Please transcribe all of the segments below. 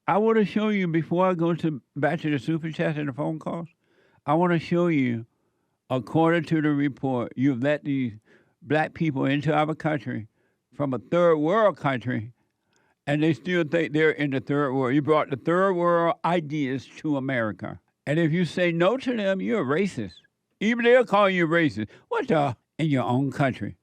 I want to show you before I go back to the super chat and the phone calls. I want to show you, according to the report, you've let these black people into our country from a third world country, and they still think they're in the third world. You brought the third world ideas to America. And if you say no to them, you're a racist. Even they'll call you racist. What the? In your own country.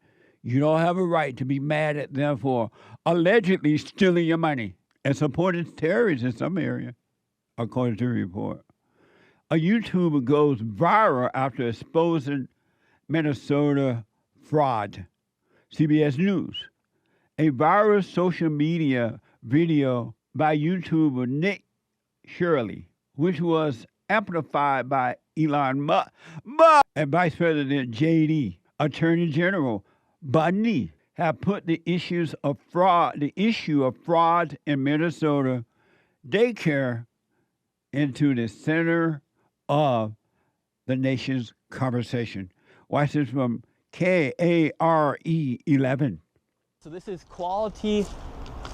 You don't have a right to be mad at them for allegedly stealing your money and supporting terrorists in some area, according to the report. A YouTuber goes viral after exposing Minnesota fraud. CBS News. A viral social media video by YouTuber Nick Shirley, which was amplified by Elon Musk and Vice President J.D. Attorney General Bundy, have put the issue of fraud in Minnesota daycare into the center of the nation's conversation. Watch this from KARE 11. So this is Quality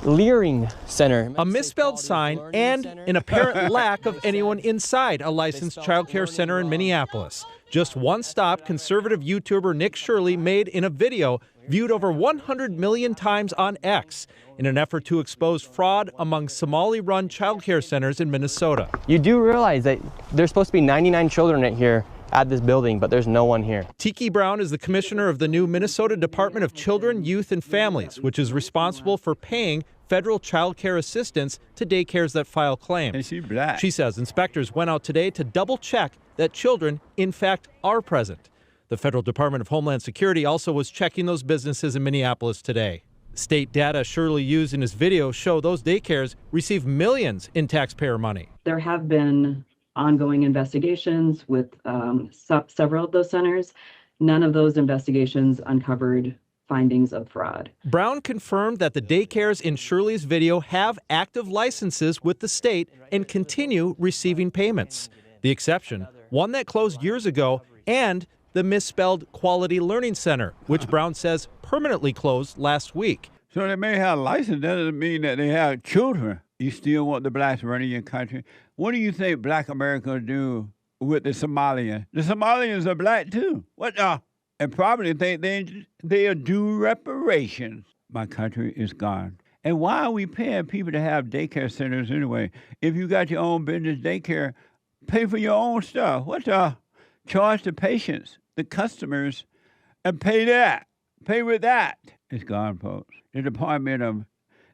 Learning Center. A misspelled sign and an apparent lack of anyone inside a licensed child care center in Minneapolis. Just one stop conservative YouTuber Nick Shirley made in a video viewed over 100 million times on X in an effort to expose fraud among Somali-run child care centers in Minnesota. You do realize that there's supposed to be 99 children right here at this building, but there's no one here. Tiki Brown is the commissioner of the new Minnesota Department of Children, Youth, and Families, which is responsible for paying federal child care assistance to daycares that file claims. And she's black. She says inspectors went out today to double check that children, in fact, are present. The Federal Department of Homeland Security also was checking those businesses in Minneapolis today. State data Shirley used in his video show those daycares receive millions in taxpayer money. There have been ongoing investigations with several of those centers. None of those investigations uncovered findings of fraud. Brown confirmed that the daycares in Shirley's video have active licenses with the state and continue receiving payments. The exception, one that closed years ago, and the misspelled Quality Learning Center, which Brown says permanently closed last week. So they may have a license, that doesn't mean that they have children. You still want the blacks running your country. What do you think black America will do with the Somalians? The Somalians are black too. What the? And probably think they'll do reparations. My country is gone. And why are we paying people to have daycare centers anyway? If you got your own business daycare, pay for your own stuff. What the? Charge the patients, the customers, and pay that. Pay with that. It's gone, folks. The Department of...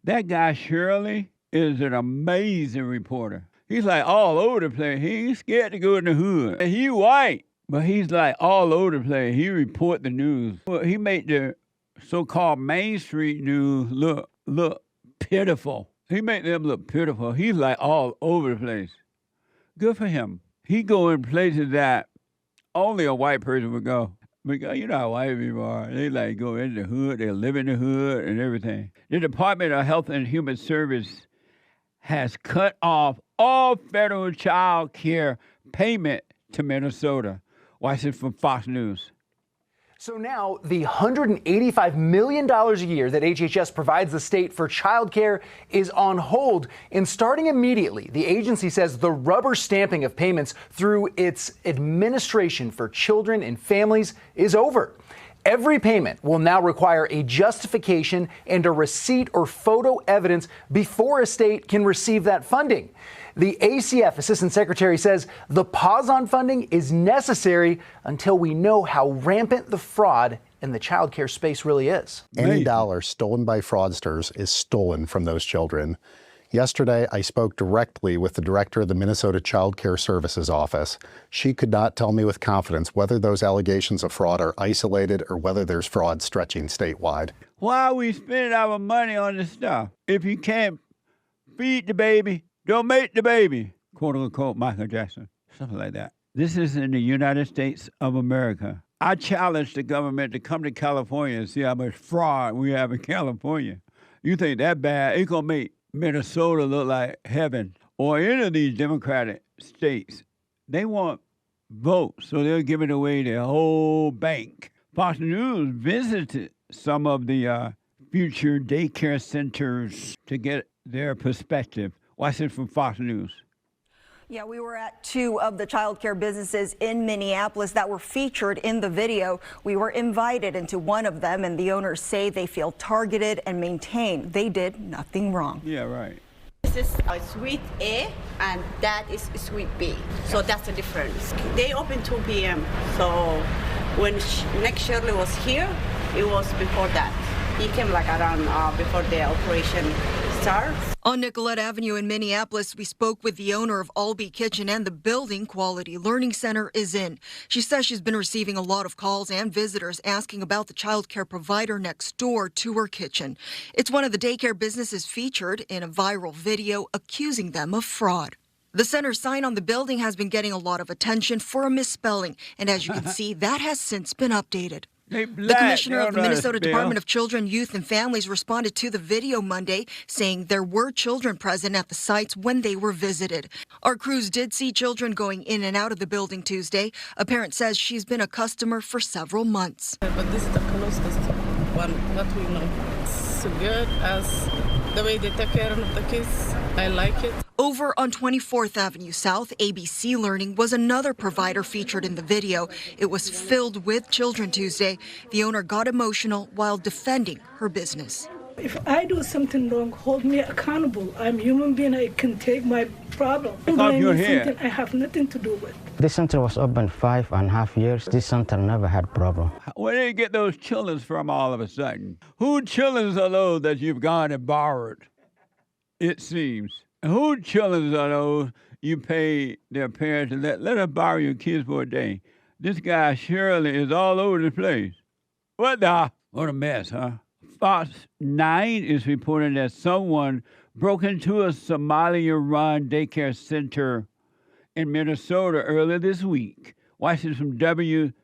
That guy, Shirley, is an amazing reporter. He's like all over the place. He ain't scared to go in the hood. And he white, but he's like all over the place. He report the news. Well, he made the so-called Main Street news look pitiful. He made them look pitiful. He's like all over the place. Good for him. He go in places that only a white person would go. Because you know how white people are. They like go in the hood, they live in the hood and everything. The Department of Health and Human Service has cut off all federal child care payment to Minnesota. Watch this from Fox News. So now the $185 million a year that HHS provides the state for child care is on hold. And starting immediately, the agency says the rubber stamping of payments through its administration for children and families is over. Every payment will now require a justification and a receipt or photo evidence before a state can receive that funding. The ACF Assistant Secretary says the pause on funding is necessary until we know how rampant the fraud in the child care space really is. Any dollar stolen by fraudsters is stolen from those children. Yesterday, I spoke directly with the director of the Minnesota Child Care Services Office. She could not tell me with confidence whether those allegations of fraud are isolated or whether there's fraud stretching statewide. Why are we spending our money on this stuff? If you can't feed the baby, don't make the baby, quote unquote, Michael Jackson, something like that. This is in the United States of America. I challenge the government to come to California and see how much fraud we have in California. You think that bad? It's going to make Minnesota look like heaven, or any of these Democratic states. They want votes, so they're giving away their whole bank. Fox News visited some of the future daycare centers to get their perspective. Watch this from Fox News. Yeah, we were at two of the child care businesses in Minneapolis that were featured in the video. We were invited into one of them, and the owners say they feel targeted and maintain they did nothing wrong. Yeah, right. This is a suite A, and that is suite B. So that's the difference. They open 2 p.m. So when Nick Shirley was here, it was before that. He came like around before the operation starts. On Nicollet Avenue in Minneapolis, we spoke with the owner of Albee Kitchen and the building Quality Learning Center is in. She says she's been receiving a lot of calls and visitors asking about the child care provider next door to her kitchen. It's one of the daycare businesses featured in a viral video accusing them of fraud. The center's sign on the building has been getting a lot of attention for a misspelling, and as you can see, that has since been updated. The commissioner of the Minnesota Department of Children, Youth and Families responded to the video Monday, saying there were children present at the sites when they were visited. Our crews did see children going in and out of the building Tuesday. A parent says she's been a customer for several months. But this is the closest one that we know. It's good as the way they take care of the kids. I like it. Over on 24th Avenue South, ABC Learning was another provider featured in the video. It was filled with children Tuesday. The owner got emotional while defending her business. If I do something wrong, hold me accountable. I'm a human being. I can take my problem. Something I have nothing to do with. This center was open 5.5 years. This center never had problem. Where did you get those children from all of a sudden? Who children are those that you've gone and borrowed? It seems. Who children are those you pay their parents to let us borrow your kids for a day? This guy, Shirley, is all over the place. What a mess, huh? Fox 9 is reporting that someone broke into a Somalia-run daycare center in Minnesota earlier this week. Watch this from WCCO.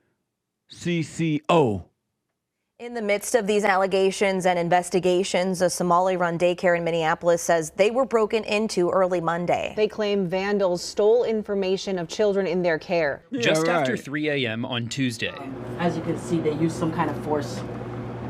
In the midst of these allegations and investigations, a Somali-run daycare in Minneapolis says they were broken into early Monday. They claim vandals stole information of children in their care. Just after 3 a.m. on Tuesday. As you can see, they used some kind of force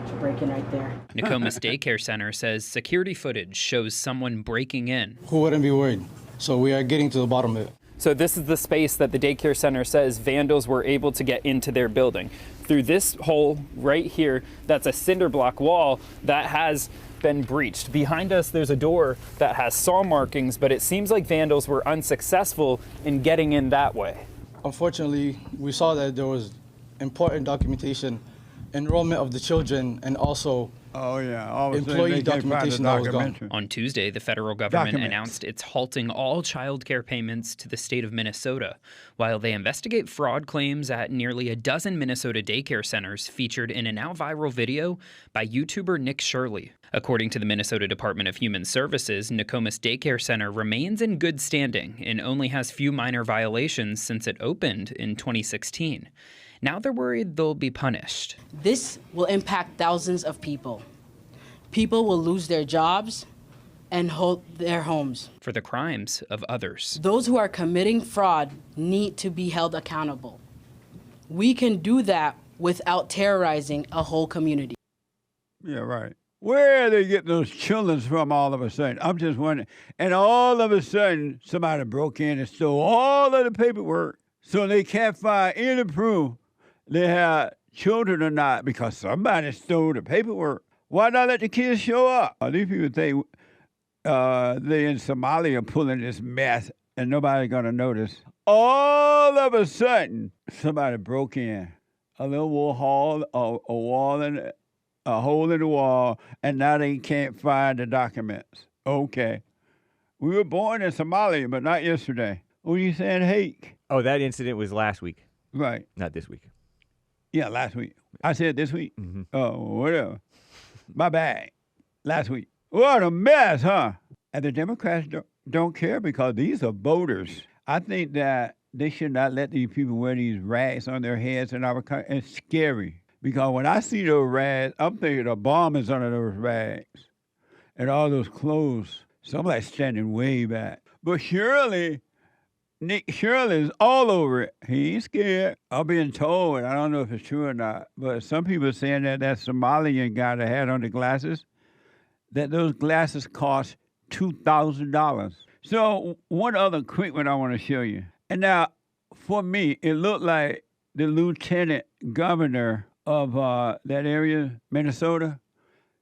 to break in right there. Nokomis Daycare Center says security footage shows someone breaking in. Who wouldn't be worried? So we are getting to the bottom of it. So this is the space that the daycare center says vandals were able to get into their building. Through this hole right here, that's a cinder block wall that has been breached. Behind us, there's a door that has saw markings, but it seems like vandals were unsuccessful in getting in that way. Unfortunately, we saw that there was important documentation, enrollment of the children, and also employee documentation that was gone. On Tuesday, the federal government announced it's halting all child care payments to the state of Minnesota while they investigate fraud claims at nearly a dozen Minnesota daycare centers featured in a now viral video by YouTuber Nick Shirley. According to the Minnesota Department of Human Services, Nokomis Daycare Center remains in good standing and only has few minor violations since it opened in 2016. Now they're worried they'll be punished. This will impact thousands of people. People will lose their jobs and hold their homes. For the crimes of others. Those who are committing fraud need to be held accountable. We can do that without terrorizing a whole community. Yeah, right. Where are they getting those children from all of a sudden? I'm just wondering. And all of a sudden, somebody broke in and stole all of the paperwork, so they can't find any proof they have children or not because somebody stole the paperwork. Why not let the kids show up? These people think they in Somalia pulling this mess and nobody's going to notice. All of a sudden, somebody broke in. A little wall, a hole in the wall, and now they can't find the documents. Okay. We were born in Somalia, but not yesterday. What are you saying, Hake? Oh, that incident was last week. Right. Not this week. Yeah, last week. I said this week? Mm-hmm. Oh, whatever. My bad. Last week. What a mess, huh? And the Democrats don't care because these are voters. I think that they should not let these people wear these rags on their heads in our country. It's scary because when I see those rags, I'm thinking a bomb is under those rags and all those clothes. So I'm like standing way back. But Nick Shirley's all over it. He ain't scared. I'm being told, and I don't know if it's true or not, but some people are saying that Somalian guy that had on the glasses, that those glasses cost $2,000. So one other quick one I want to show you. And now, for me, it looked like the lieutenant governor of that area, Minnesota.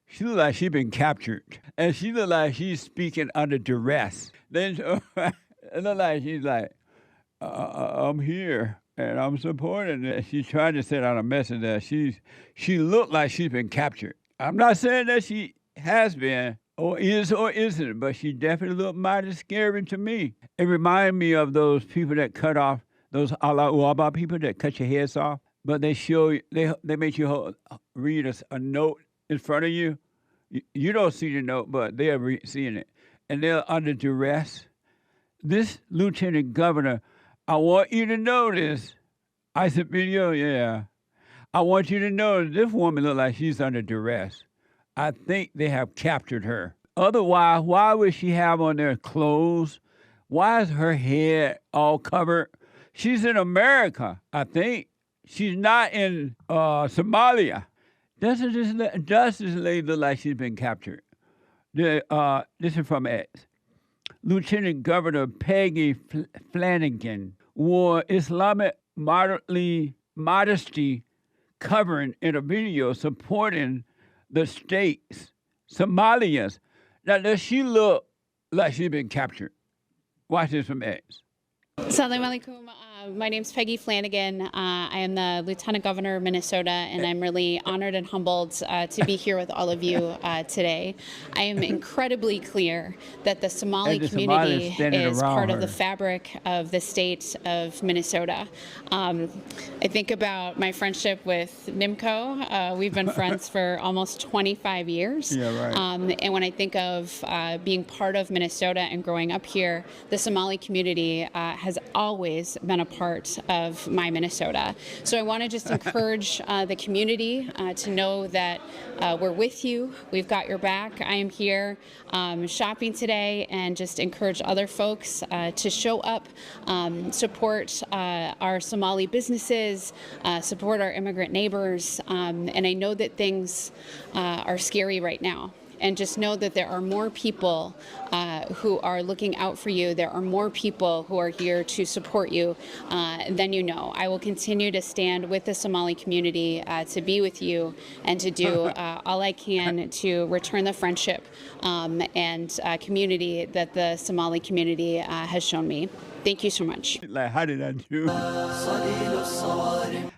She looked like she'd been captured. And she looked like she's speaking under duress. Then it looked like she's like, I'm here and I'm supporting it. She's trying to send out a message that she looked like she's been captured. I'm not saying that she has been or is or isn't, but she definitely looked mighty scary to me. It reminded me of those people that cut off, those Allah Uaba people that cut your heads off, but they show you, they make you read a note in front of you. You don't see the note, but they're seeing it. And they're under duress. This lieutenant governor, I want you to know this. I said, video, yeah. I want you to know this woman looks like she's under duress. I think they have captured her. Otherwise, why would she have on their clothes? Why is her head all covered? She's in America, I think. She's not in Somalia. Does this lady look like she's been captured? This is from X. Lieutenant Governor Peggy Flanagan wore Islamic modesty covering in a video supporting the state's Somalians. Now, does she look like she's been captured? Watch this from X. Assalamu alaikum. My name's Peggy Flanagan. I am the Lieutenant Governor of Minnesota, and I'm really honored and humbled to be here with all of you today. I am incredibly clear that the Somali community is part of the fabric of the state of Minnesota. I think about my friendship with Nimco. We've been friends for almost 25 years. Yeah, right. And when I think of being part of Minnesota and growing up here, the Somali community has always been a part of my Minnesota. So I want to just encourage the community to know that we're with you. We've got your back. I am here shopping today, and just encourage other folks to show up, support our Somali businesses, support our immigrant neighbors. And I know that things are scary right now. And just know that there are more people who are looking out for you. There are more people who are here to support you than you know. I will continue to stand with the Somali community to be with you and to do all I can to return the friendship and community that the Somali community has shown me. Thank you so much. Like, how did I do?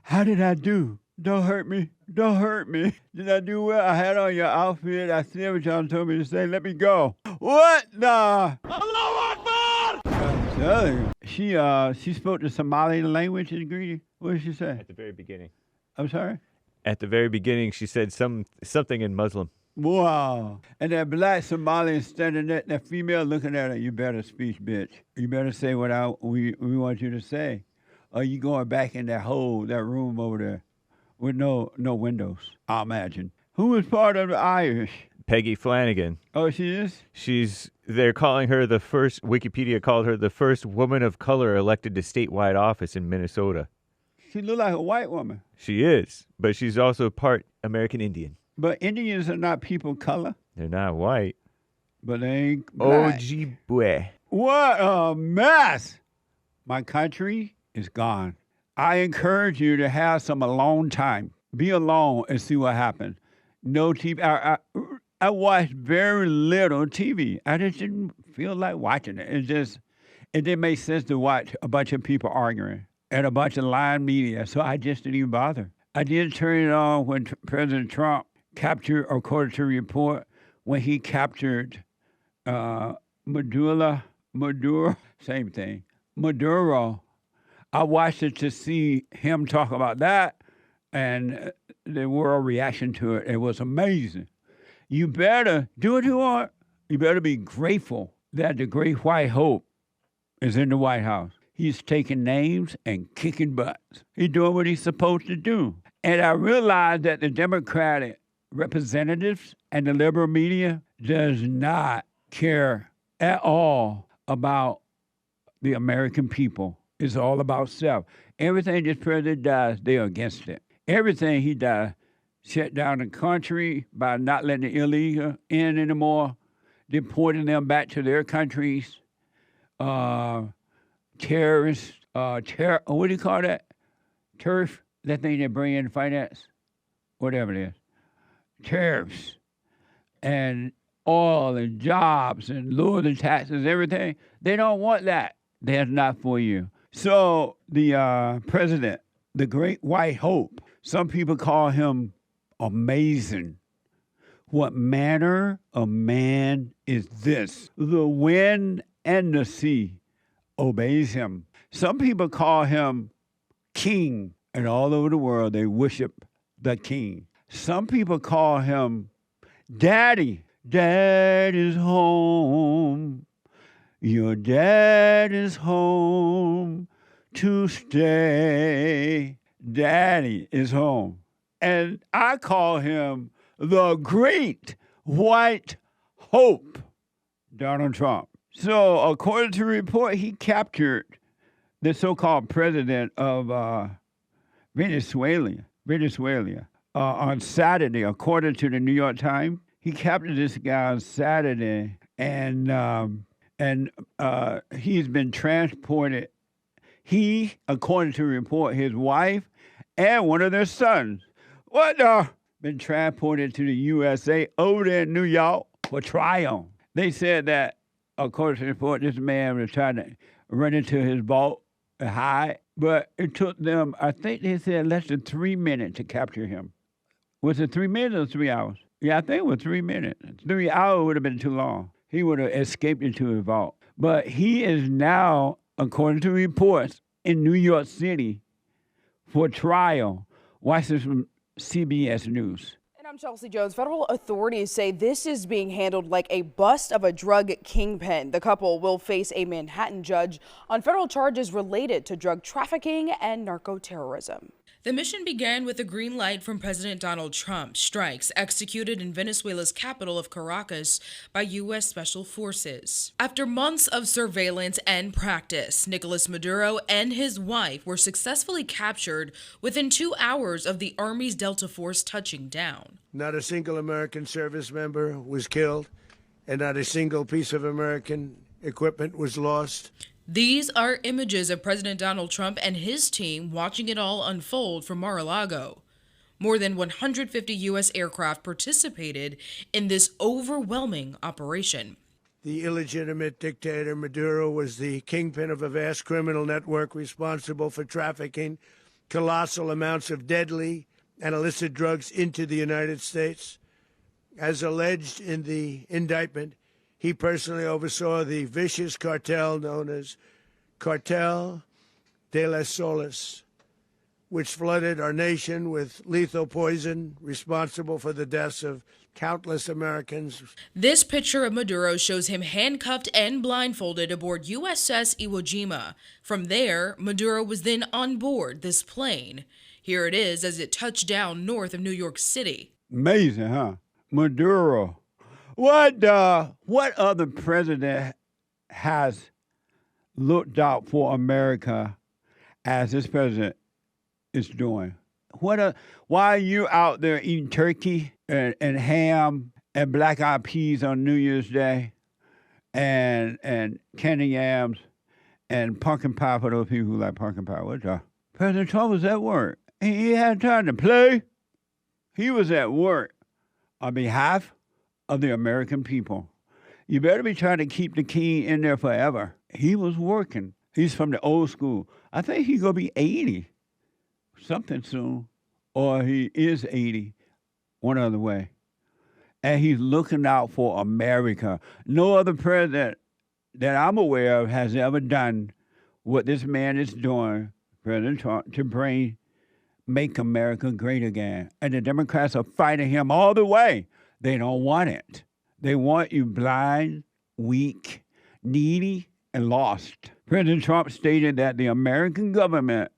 How did I do? Don't hurt me. Don't hurt me. Did I do well? I had on your outfit. I said what y'all told me to say. Let me go. What the? I'm telling you. She spoke the Somali language in Greek. What did she say? At the very beginning. I'm sorry? At the very beginning, she said something in Muslim. Wow. And that black Somalian standing there, that female looking at her, you better speak, bitch. You better say what we want you to say. Or you going back in that hole, that room over there. With no windows, I imagine. Who is part of the Irish? Peggy Flanagan. Oh, she is? They're calling her the first, Wikipedia called her the first woman of color elected to statewide office in Minnesota. She look like a white woman. She is, but she's also part American Indian. But Indians are not people of color. They're not white. But they ain't black. Ojibwe. What a mess. My country is gone. I encourage you to have some alone time. Be alone and see what happens. No TV. I watched very little TV. I just didn't feel like watching it. It didn't make sense to watch a bunch of people arguing and a bunch of lying media, so I just didn't even bother. I did turn it on when President Trump captured, according to the report, when he captured Maduro, same thing, Maduro. I watched it to see him talk about that, and the world reaction to it. It was amazing. You better do what you want. You better be grateful that the great white hope is in the White House. He's taking names and kicking butts. He's doing what he's supposed to do. And I realized that the Democratic representatives and the liberal media does not care at all about the American people. It's all about self. Everything this president does, they're against it. Everything he does, shut down the country by not letting the illegal in anymore, deporting them back to their countries. terrorists, what do you call that? Turf, that thing they bring in finance, whatever it is. Tariffs and oil and jobs and lower the taxes, everything. They don't want that. That's not for you. So the president, the great white hope, some people call him amazing. What manner of man is this? The wind and the sea obeys him. Some people call him king, and all over the world they worship the king. Some people call him daddy. Dad is home. Your dad is home to stay. Daddy is home. And I call him the great white hope, Donald Trump. So according to the report, he captured the so-called president of Venezuela on Saturday, according to the New York Times. He captured this guy on Saturday, and he's been transported. He, according to the report, his wife and one of their sons, been transported to the USA over there in New York for trial. They said that, according to the report, this man was trying to run into his vault and hide, but it took them, I think they said, less than 3 minutes to capture him. Was it 3 minutes or 3 hours? Yeah, I think it was 3 minutes. 3 hours would have been too long. He would have escaped into his vault. But he is now, according to reports, in New York City for trial. Watch this from CBS News. And I'm Chelsea Jones. Federal authorities say this is being handled like a bust of a drug kingpin. The couple will face a Manhattan judge on federal charges related to drug trafficking and narco-terrorism. The mission began with a green light from President Donald Trump. Strikes executed in Venezuela's capital of Caracas by U.S. Special Forces. After months of surveillance and practice, Nicolas Maduro and his wife were successfully captured within 2 hours of the Army's Delta Force touching down. Not a single American service member was killed, and not a single piece of American equipment was lost. These are images of President Donald Trump and his team watching it all unfold from Mar-a-Lago. More than 150 U.S. aircraft participated in this overwhelming operation. The illegitimate dictator Maduro was the kingpin of a vast criminal network responsible for trafficking colossal amounts of deadly and illicit drugs into the United States. As alleged in the indictment, he personally oversaw the vicious cartel known as Cartel de las Solas, which flooded our nation with lethal poison responsible for the deaths of countless Americans. This picture of Maduro shows him handcuffed and blindfolded aboard USS Iwo Jima. From there, Maduro was then on board this plane. Here it is as it touched down north of New York City. Amazing, huh? Maduro. What other president has looked out for America as this president is doing? Why are you out there eating turkey and ham and black-eyed peas on New Year's Day and candy yams and pumpkin pie for those people who like pumpkin pie? President Trump was at work. He had time to play. He was at work on behalf of the American people. You better be trying to keep the king in there forever. He was working. He's from the old school. I think he's going to be 80 something soon, or he is 80, one other way. And he's looking out for America. No other president that I'm aware of has ever done what this man is doing, President Trump, to make America great again. And the Democrats are fighting him all the way. They don't want it. They want you blind, weak, needy, and lost. President Trump stated that the American government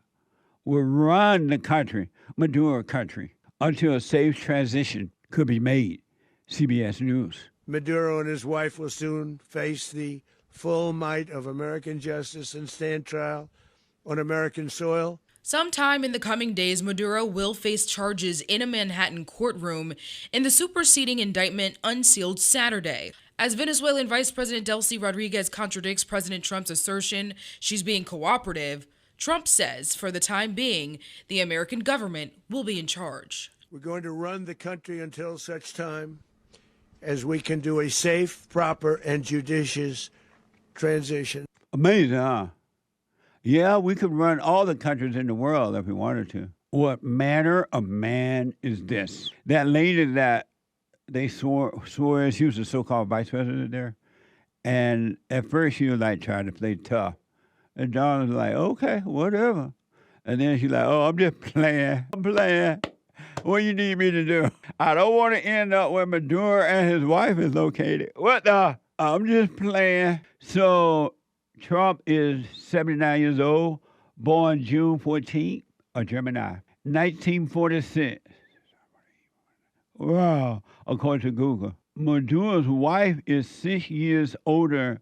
will run the country, Maduro country, until a safe transition could be made. CBS News. Maduro and his wife will soon face the full might of American justice and stand trial on American soil. Sometime in the coming days, Maduro will face charges in a Manhattan courtroom in the superseding indictment unsealed Saturday. As Venezuelan Vice President Delcy Rodriguez contradicts President Trump's assertion she's being cooperative, Trump says, for the time being, the American government will be in charge. We're going to run the country until such time as we can do a safe, proper, and judicious transition. Amazing, huh? Yeah, we could run all the countries in the world if we wanted to. What manner of man is this? That lady that they swore as she was the so-called vice president there, and at first she was like trying to play tough. And John was like, okay, whatever. And then she's like, oh, I'm just playing. I'm playing. What do you need me to do? I don't want to end up where Maduro and his wife is located. What the? I'm just playing. So Trump is 79 years old, born June 14th, a Gemini, 1946. Wow, according to Google. Maduro's wife is 6 years older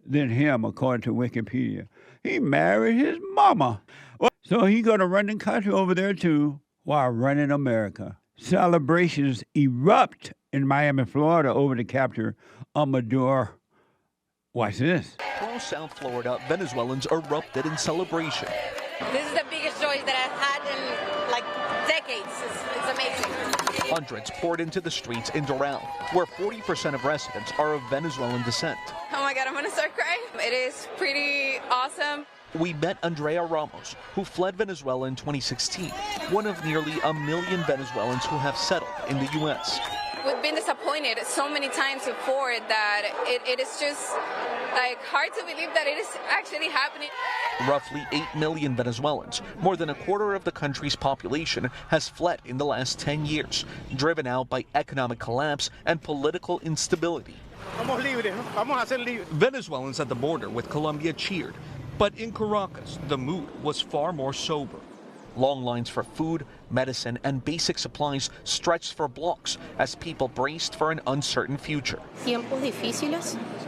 than him, according to Wikipedia. He married his mama. So he's going to run the country over there, too, while running America. Celebrations erupt in Miami, Florida, over the capture of Maduro. Watch this. Across South Florida, Venezuelans erupted in celebration. This is the biggest joy that I've had in, like, decades. It's amazing. Hundreds poured into the streets in Doral, where 40% of residents are of Venezuelan descent. Oh my God, I'm gonna start crying. It is pretty awesome. We met Andrea Ramos, who fled Venezuela in 2016, one of nearly 1 million Venezuelans who have settled in the U.S. We've been disappointed so many times before that it is just like hard to believe that it is actually happening. Roughly 8 million Venezuelans, more than a quarter of the country's population, has fled in the last 10 years, driven out by economic collapse and political instability. Venezuelans at the border with Colombia cheered, but in Caracas, the mood was far more sober. Long lines for food, medicine, and basic supplies stretched for blocks as people braced for an uncertain future.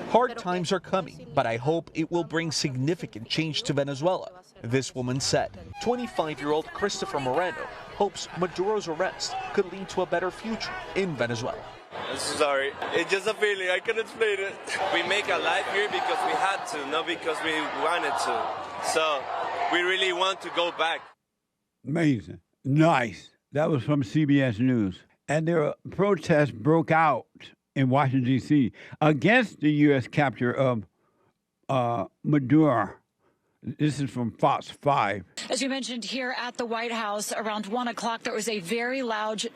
Hard times are coming, but I hope it will bring significant change to Venezuela, this woman said. 25-year-old Christopher Moreno hopes Maduro's arrest could lead to a better future in Venezuela. I'm sorry. It's just a feeling. I can't explain it. We make a life here because we had to, not because we wanted to. So we really want to go back. Amazing. Nice. That was from CBS News. And there protests broke out in Washington, D.C. against the U.S. capture of Maduro. This is from Fox 5. As you mentioned, here at the White House, around 1 o'clock, there was a very large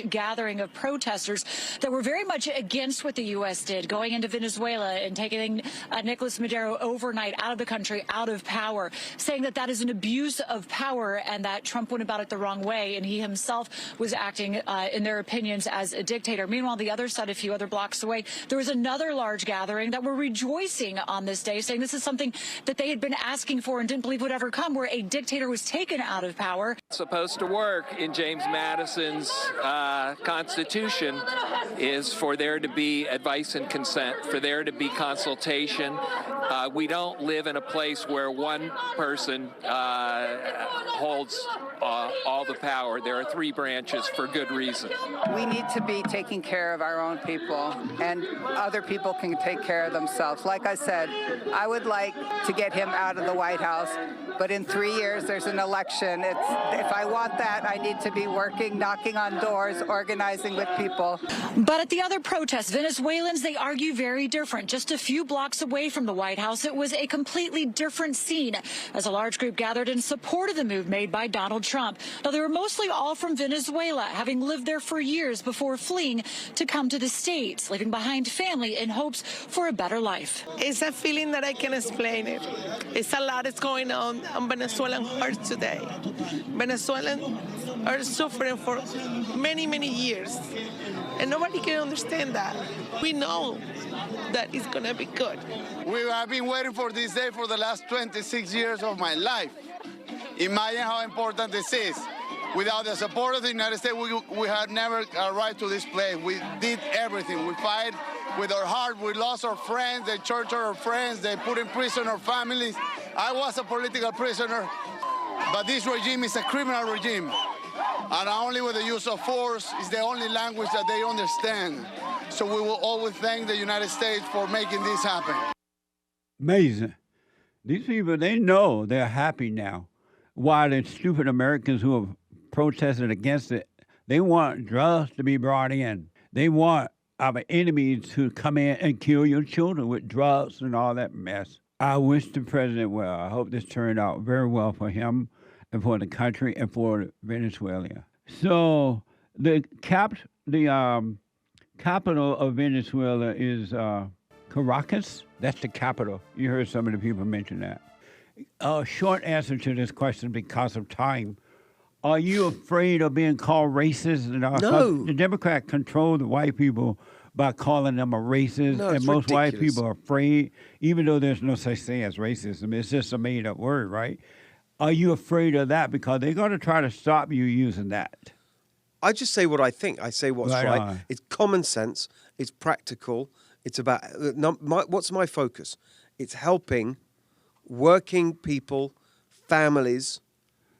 gathering of protesters that were very much against what the U.S. did, going into Venezuela and taking Nicolas Maduro overnight out of the country, out of power, saying that that is an abuse of power and that Trump went about it the wrong way, and he himself was acting, in their opinions, as a dictator. Meanwhile, the other side, a few other blocks away, there was another large gathering that were rejoicing on this day, saying this is something that they had been asking for and didn't believe would ever come, where a dictator was taken out of power. It's supposed to work in James Madison's Constitution is for there to be advice and consent, for there to be consultation. We don't live in a place where one person holds all the power. There are three branches for good reason. We need to be taking care of our own people, and other people can take care of themselves. Like I said, I would like to get him out of the White House, but in 3 years there's an election. If I want that, I need to be working, knocking on doors, organizing with people. But at the other protests, Venezuelans, they argue very different. Just a few blocks away from the White House, it was a completely different scene as a large group gathered in support of the move made by Donald Trump. Now, they were mostly all from Venezuela, having lived there for years before fleeing to come to the States, leaving behind family in hopes for a better life. It's a feeling that I can explain it. It's a lot that's going on Venezuelan hearts today. Venezuelans are suffering for many, many years, and nobody can understand that. We know that it's going to be good. I've been waiting for this day for the last 26 years of my life. Imagine how important this is. Without the support of the United States, we had never arrived to this place. We did everything. We fight with our heart. We lost our friends. They tortured our friends. They put in prison our families. I was a political prisoner, but this regime is a criminal regime. And only with the use of force is the only language that they understand. So we will always thank the United States for making this happen. Amazing. These people, they know they're happy now. While the stupid Americans who have protested against it, they want drugs to be brought in. They want our enemies to come in and kill your children with drugs and all that mess. I wish the president well. I hope this turned out very well for him and for the country and for Venezuela. So the capital of Venezuela is Caracas. That's the capital. You heard some of the people mention that. A short answer to this question because of time. Are you afraid of being called racist? No. The Democrats control the white people by calling them a racist, No, and it's most ridiculous. white people are afraid, even though there's no such thing as racism. It's just a made-up word, right? Are you afraid of that because they're going to try to stop you using that? I just say what I think. I say what's Right right. on. It's common sense. It's practical. It's about what's my focus? It's helping working people, families,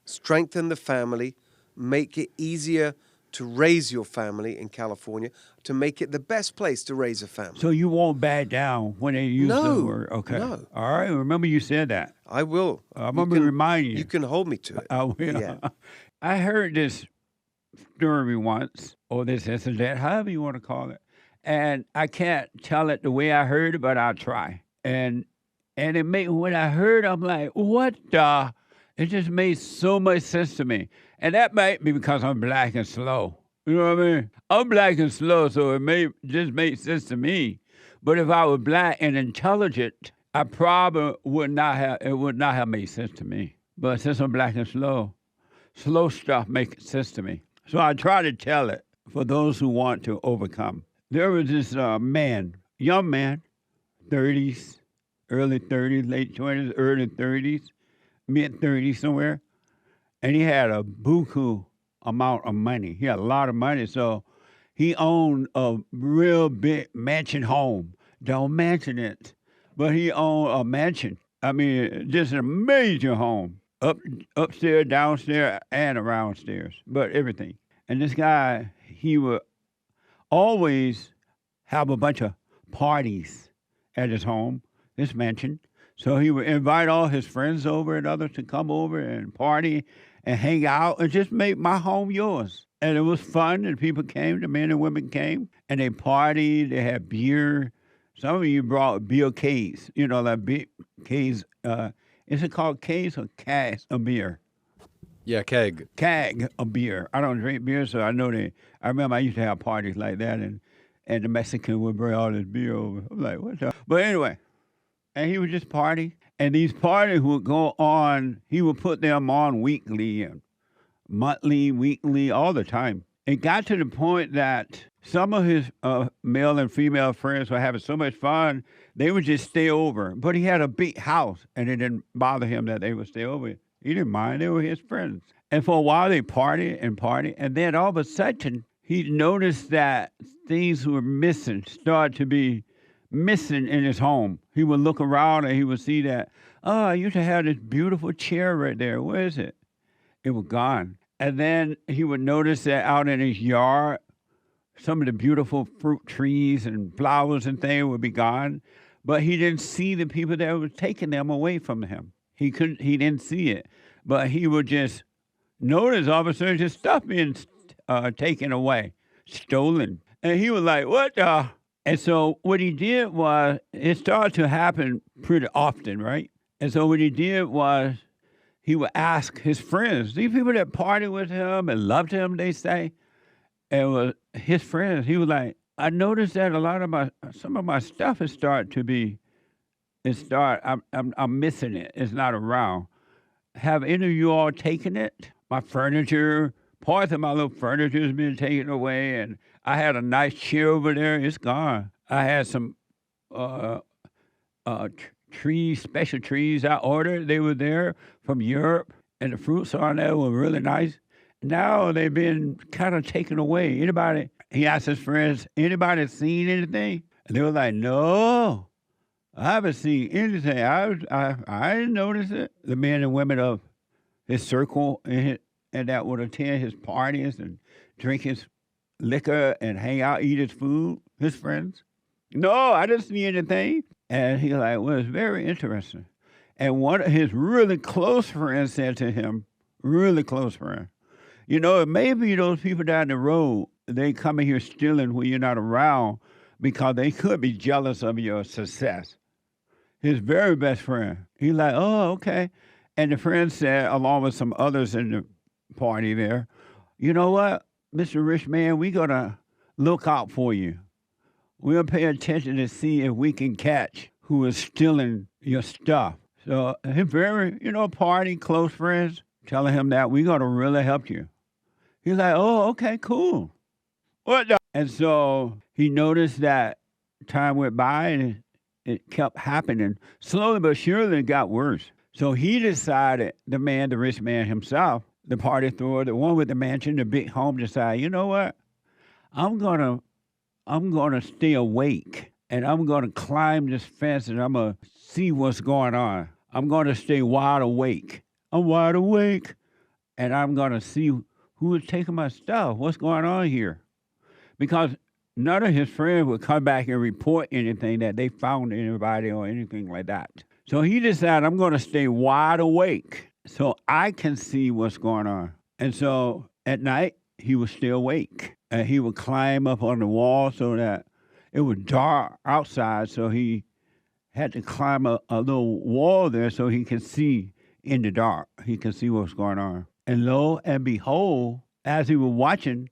strengthen the family, make it easier to raise your family in California, to make it the best place to raise a family. So you won't back down when they use the word? Okay. No. All right. Remember you said that. I will. I'm going to remind you. You can hold me to it. I will. Yeah. I heard this story once, or this incident, however you want to call it, and I can't tell it the way I heard it, but I'll try. And it made, when I heard, I'm like, what the? It just made so much sense to me. And that might be because I'm black and slow. You know what I mean? I'm black and slow, so it just made sense to me. But if I was black and intelligent, I probably would not have made sense to me. But since I'm black and slow stuff makes sense to me. So I try to tell it for those who want to overcome. There was this young man, 30s, early 30s, late 20s, early 30s, mid-30s somewhere, and he had a buku amount of money. He had a lot of money, so he owned a real big mansion home. Don't mention it, but he owned a mansion. I mean, just a major home, upstairs, downstairs, and around stairs, but everything. And this guy, he would always have a bunch of parties at his home, his mansion. So he would invite all his friends over and others to come over and party and hang out and just make my home yours. And it was fun, and people came, the men and women came, and they partied, they had beer. Some of you brought beer case, like beer case. Is it called case or cask of beer? Yeah, keg. Keg of beer. I don't drink beer, so I remember I used to have parties like that, and the Mexican would bring all this beer over. I'm like, what the? But anyway, and he would just party. And these parties would go on, he would put them on weekly and monthly, weekly, all the time. It got to the point that some of his male and female friends were having so much fun, they would just stay over. But he had a big house, and it didn't bother him that they would stay over. He didn't mind. They were his friends. And for a while, they partied, and then all of a sudden, he noticed that things were missing, started to be missing in his home. He would look around, and he would see that, I used to have this beautiful chair right there. Where is it? It was gone. And then he would notice that out in his yard, some of the beautiful fruit trees and flowers and things would be gone. But he didn't see the people that were taking them away from him. He didn't see it. But he would just notice all of a sudden his stuff being taken away, stolen. And he was like, what the? And so what he did was, it started to happen pretty often, right? And so what he did was, he would ask his friends, these people that partied with him and loved him, they say, and was his friends. He was like, I noticed that some of my stuff has started to be, I'm missing it. It's not around. Have any of you all taken it? My furniture, parts of my little furniture has been taken away, and I had a nice chair over there. It's gone. I had some trees, special trees I ordered. They were there from Europe, and the fruits on there were really nice. Now they've been kind of taken away. He asked his friends, anybody seen anything? And they were like, no, I haven't seen anything. I didn't notice it. The men and women of his circle and that would attend his parties and drink his liquor and hang out, eat his food, his friends. No, I didn't see anything. And he like, well, it's very interesting. And one of his really close friends said to him, really close friend, you know, maybe those people down the road, they come in here stealing when you're not around because they could be jealous of your success. His very best friend. He's like, oh, okay. And the friend said, along with some others in the party there, you know what, Mr. Rich Man, we're going to look out for you. We'll pay attention to see if we can catch who is stealing your stuff. So his very, party, close friends, telling him that we're going to really help you. He's like, oh, okay, cool. What the? And so he noticed that time went by and it kept happening. Slowly but surely it got worse. So he decided, the rich man himself, the party thrower, the one with the mansion, the big home, decided, you know what? I'm gonna stay awake and I'm gonna climb this fence and I'm gonna see what's going on. I'm gonna stay wide awake. I'm wide awake and I'm gonna see who is taking my stuff. What's going on here? Because none of his friends would come back and report anything that they found anybody or anything like that. So he decided, I'm going to stay wide awake so I can see what's going on. And so at night, he would stay awake. And he would climb up on the wall so that it was dark outside. So he had to climb a little wall there so he could see in the dark. He could see what's going on. And lo and behold, as he was watching,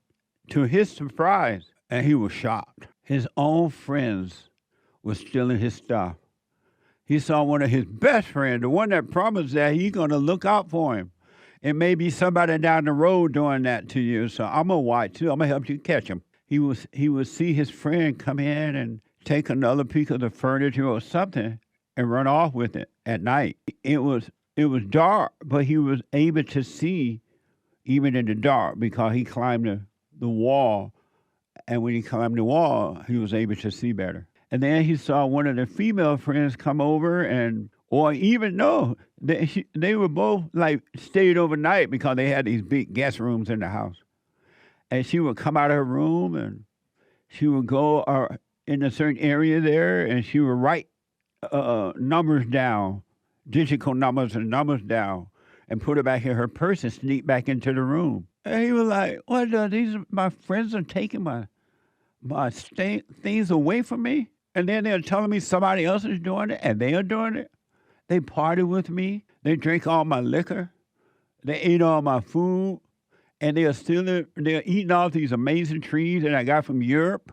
to his surprise, and he was shocked, his own friends were stealing his stuff. He saw one of his best friends, the one that promised that he's going to look out for him. It may be somebody down the road doing that to you, so I'm going to watch too. I'm going to help you catch him. He would see his friend come in and take another piece of the furniture or something and run off with it at night. It was dark, but he was able to see even in the dark because he climbed the wall. And when he climbed the wall, he was able to see better. And then he saw one of the female friends come over they were both like stayed overnight because they had these big guest rooms in the house. And she would come out of her room and she would go in a certain area there and she would write numbers down, digital numbers and numbers down and put it back in her purse and sneak back into the room. And he was like, what, my friends are taking my things away from me? And then they're telling me somebody else is doing it, and they are doing it. They party with me. They drink all my liquor. They ate all my food. And they're eating all these amazing trees that I got from Europe,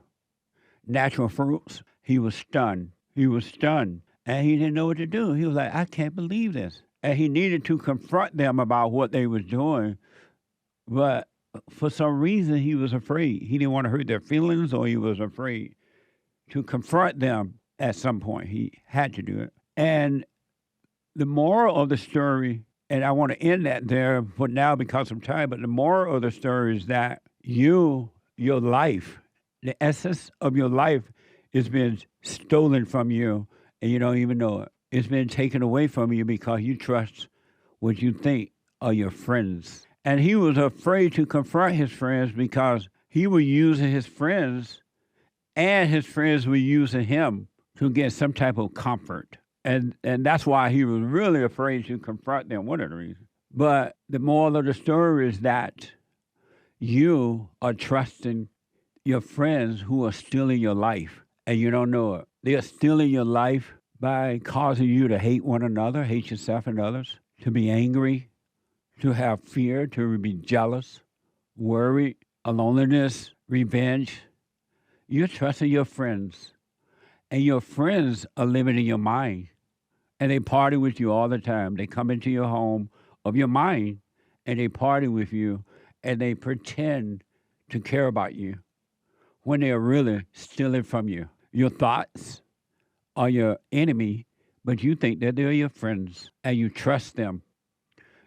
natural fruits. He was stunned. And he didn't know what to do. He was like, I can't believe this. And he needed to confront them about what they was doing. But for some reason, he was afraid. He didn't want to hurt their feelings, or he was afraid to confront them at some point. He had to do it. And the moral of the story, and I want to end that there for now because of time, but the moral of the story is that your life, the essence of your life is being stolen from you, and you don't even know it. It's been taken away from you because you trust what you think are your friends. And he was afraid to confront his friends because he was using his friends and his friends were using him to get some type of comfort. And that's why he was really afraid to confront them, one of the reasons. But the moral of the story is that you are trusting your friends who are stealing your life and you don't know it. They are stealing your life by causing you to hate one another, hate yourself and others, to be angry, to have fear, to be jealous, worry, loneliness, revenge. You're trusting your friends, and your friends are living in your mind, and they party with you all the time. They come into your home of your mind, and they party with you, and they pretend to care about you when they are really stealing from you. Your thoughts are your enemy, but you think that they're your friends, and you trust them.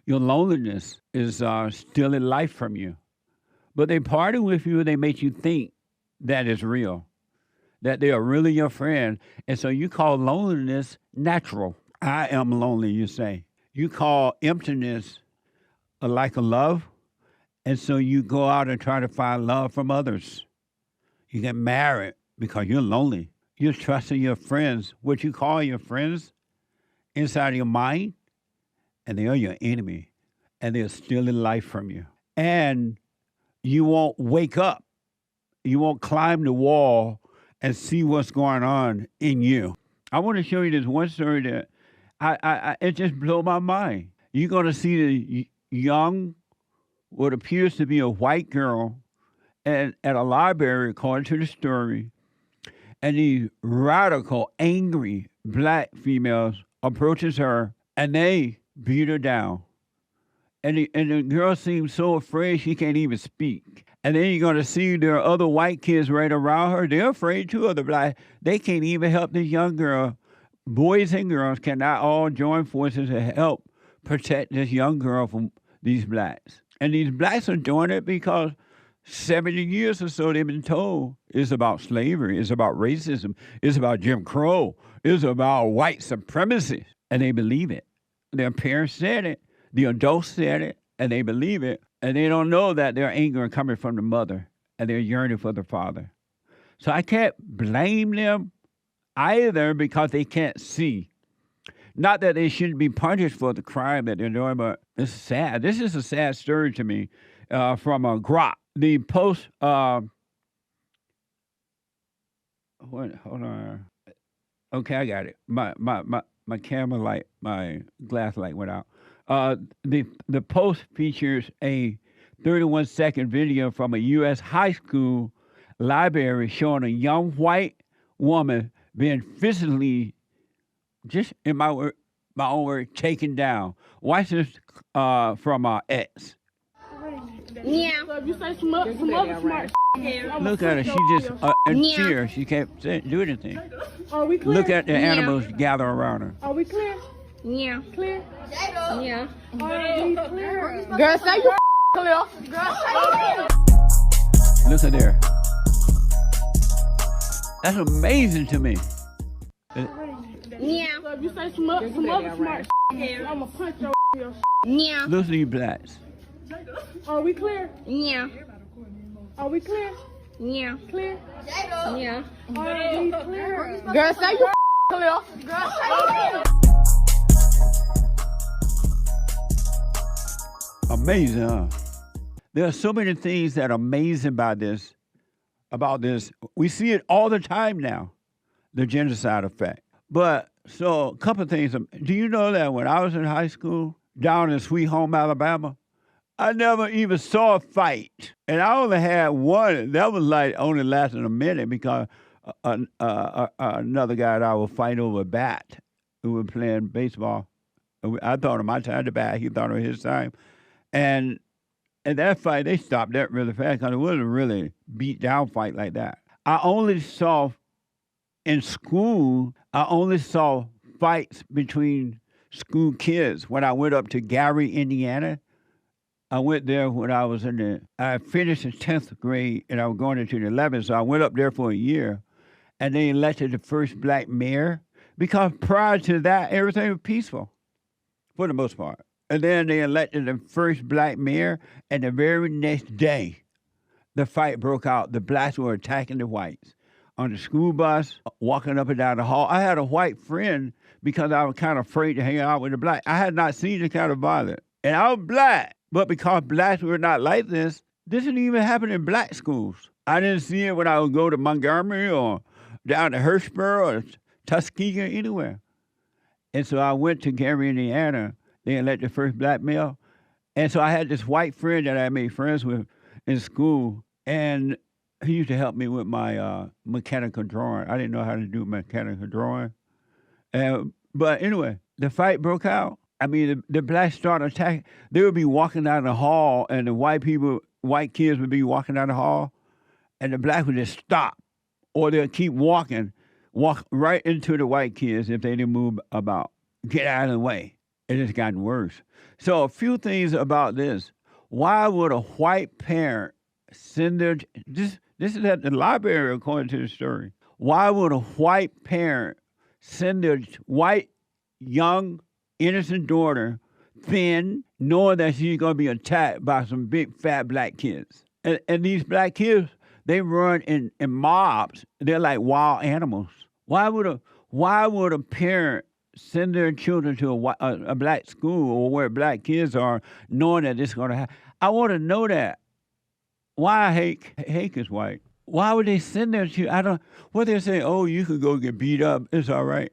Your loneliness is stealing life from you. But they party with you, they make you think that is real, that they are really your friend. And so you call loneliness natural. I am lonely, you say. You call emptiness a lack of love. And so you go out and try to find love from others. You get married because you're lonely. You're trusting your friends, what you call your friends, inside of your mind, and they are your enemy, and they're stealing life from you. And you won't wake up. You won't climb the wall and see what's going on in you. I want to show you this one story that it just blew my mind. You're going to see the young, what appears to be a white girl at a library, according to the story, and these radical, angry black females approaches her, and they beat her down. And the girl seems so afraid she can't even speak. And then you're going to see there are other white kids right around her. They're afraid too of the black. They can't even help this young girl. Boys and girls cannot all join forces to help protect this young girl from these blacks. And these blacks are doing it because 70 years or so they've been told it's about slavery, it's about racism, it's about Jim Crow, it's about white supremacy. And they believe it. Their parents said it, the adults said it, and they believe it. And they don't know that their anger is coming from the mother and they're yearning for the father. So I can't blame them either because they can't see. Not that they shouldn't be punished for the crime that they're doing, but it's sad. This is a sad story to me from Grok. The post, hold on. Okay, I got it. My camera light, my glass light went out. The post features a 31-second video from a U.S. high school library showing a young white woman being physically, just in my own word, taken down. Watch this from X. Yeah. Look at her. She just in fear. She can't do anything. Are we clear? Look at the animals gather around her. Are we clear? Yeah. Clear? Yeah. Are we clear? Girl, say you clear. Girl, say Look at there. That's amazing to me. Yeah. So if you say some other smart I'm gonna punch your Yeah. Look at these blacks. Are we clear? Yeah. Are we clear? Yeah. Clear? Yeah. Are we clear? Girl, say you clear. Girl, say Amazing, huh? There are so many things that are amazing about this. We see it all the time now, the genocide effect. But, so, a couple of things. Do you know that when I was in high school, down in Sweet Home, Alabama, I never even saw a fight. And I only had one. That was like only lasting a minute because another guy that I would fight over a bat who was playing baseball. I thought of my time to bat. He thought of his time. And in that fight, they stopped that really fast because it wasn't a really beat down fight like that. I only saw in school, fights between school kids. When I went up to Gary, Indiana, I went there when I finished in 10th grade and I was going into the 11th, so I went up there for a year. And they elected the first black mayor because prior to that, everything was peaceful for the most part. And then they elected the first black mayor, and the very next day, the fight broke out. The blacks were attacking the whites on the school bus, walking up and down the hall. I had a white friend because I was kind of afraid to hang out with the black. I had not seen this kind of violence. And I was black, but because blacks were not like this didn't even happen in black schools. I didn't see it when I would go to Montgomery or down to Hillsborough or Tuskegee or anywhere. And so I went to Gary, Indiana. They elected the first black male. And so I had this white friend that I made friends with in school, and he used to help me with my mechanical drawing. I didn't know how to do mechanical drawing. But anyway, the fight broke out. I mean, the blacks started attacking. They would be walking down the hall, and the white kids would be walking down the hall, and the blacks would just stop, or they'll keep walk right into the white kids if they didn't move about. Get out of the way. It has gotten worse. So a few things about this. Why would a white parent send their... This is at the library, according to the story. Why would a white parent send their white, young, innocent daughter thin, knowing that she's going to be attacked by some big, fat black kids? And these black kids, They run in mobs. They're like wild animals. Why would a parent send their children to a black school or where black kids are, knowing that this is going to happen? I want to know that. Why Hake is white? Why would they send their children? What they're saying, oh, you could go get beat up. It's all right.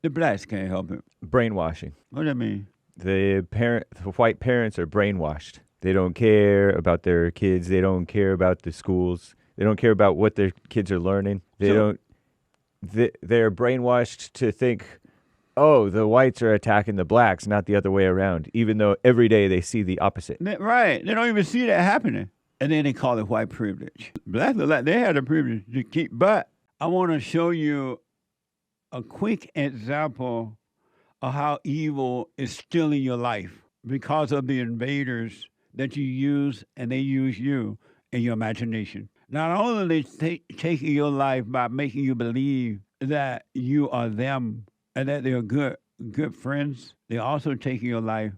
The blacks can't help it. Brainwashing. What do that mean? The white parents are brainwashed. They don't care about their kids. They don't care about the schools. They don't care about what their kids are learning. They're brainwashed to think, oh, the whites are attacking the blacks, not the other way around, even though every day they see the opposite. Right. They don't even see that happening. And then they call it white privilege. Blacks look like they had the privilege to keep. But I want to show you a quick example of how evil is still in your life because of the invaders that you use, and they use you in your imagination. Not only are they taking your life by making you believe that you are them and that they're good friends, they're also taking your life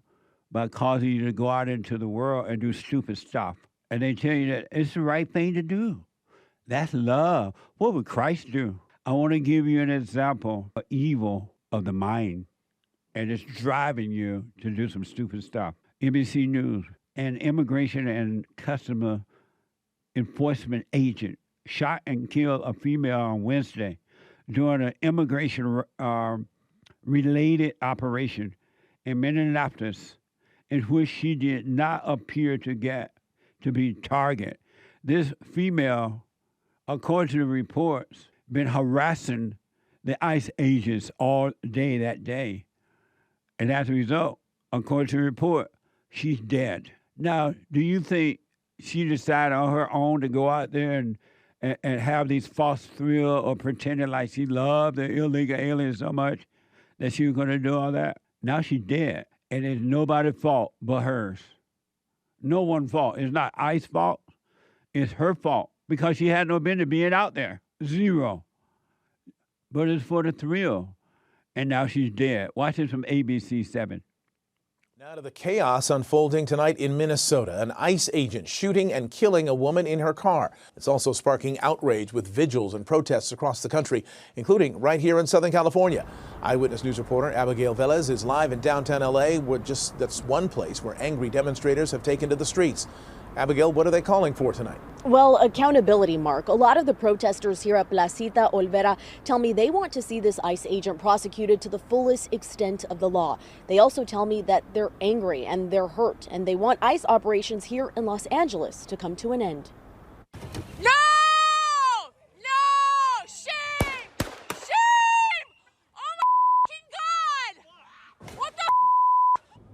by causing you to go out into the world and do stupid stuff. And they tell you that it's the right thing to do. That's love. What would Christ do? I want to give you an example of evil of the mind, and it's driving you to do some stupid stuff. NBC News, an immigration and customer enforcement agent shot and killed a female on Wednesday during an immigration related operation in Minneapolis, in which she did not appear to be target. This female, according to the reports, been harassing the ICE agents all day that day. And as a result, according to the report, she's dead. Now, do you think she decided on her own to go out there and have these false thrills or pretending like she loved the illegal aliens so much that she was going to do all that? Now she's dead, and it's nobody's fault but hers. No one's fault. It's not ICE's fault. It's her fault because she had no business being out there. Zero. But it's for the thrill. And now she's dead. Watch this from ABC 7. Now to the chaos unfolding tonight in Minnesota. An ICE agent shooting and killing a woman in her car. It's also sparking outrage with vigils and protests across the country, including right here in Southern California. Eyewitness News reporter Abigail Velez is live in downtown LA, that's one place where angry demonstrators have taken to the streets. Abigail, what are they calling for tonight? Well, accountability, Mark. A lot of the protesters here at Placita Olvera tell me they want to see this ICE agent prosecuted to the fullest extent of the law. They also tell me that they're angry and they're hurt, and they want ICE operations here in Los Angeles to come to an end. No! No! Shame! Shame! Oh my God! What the?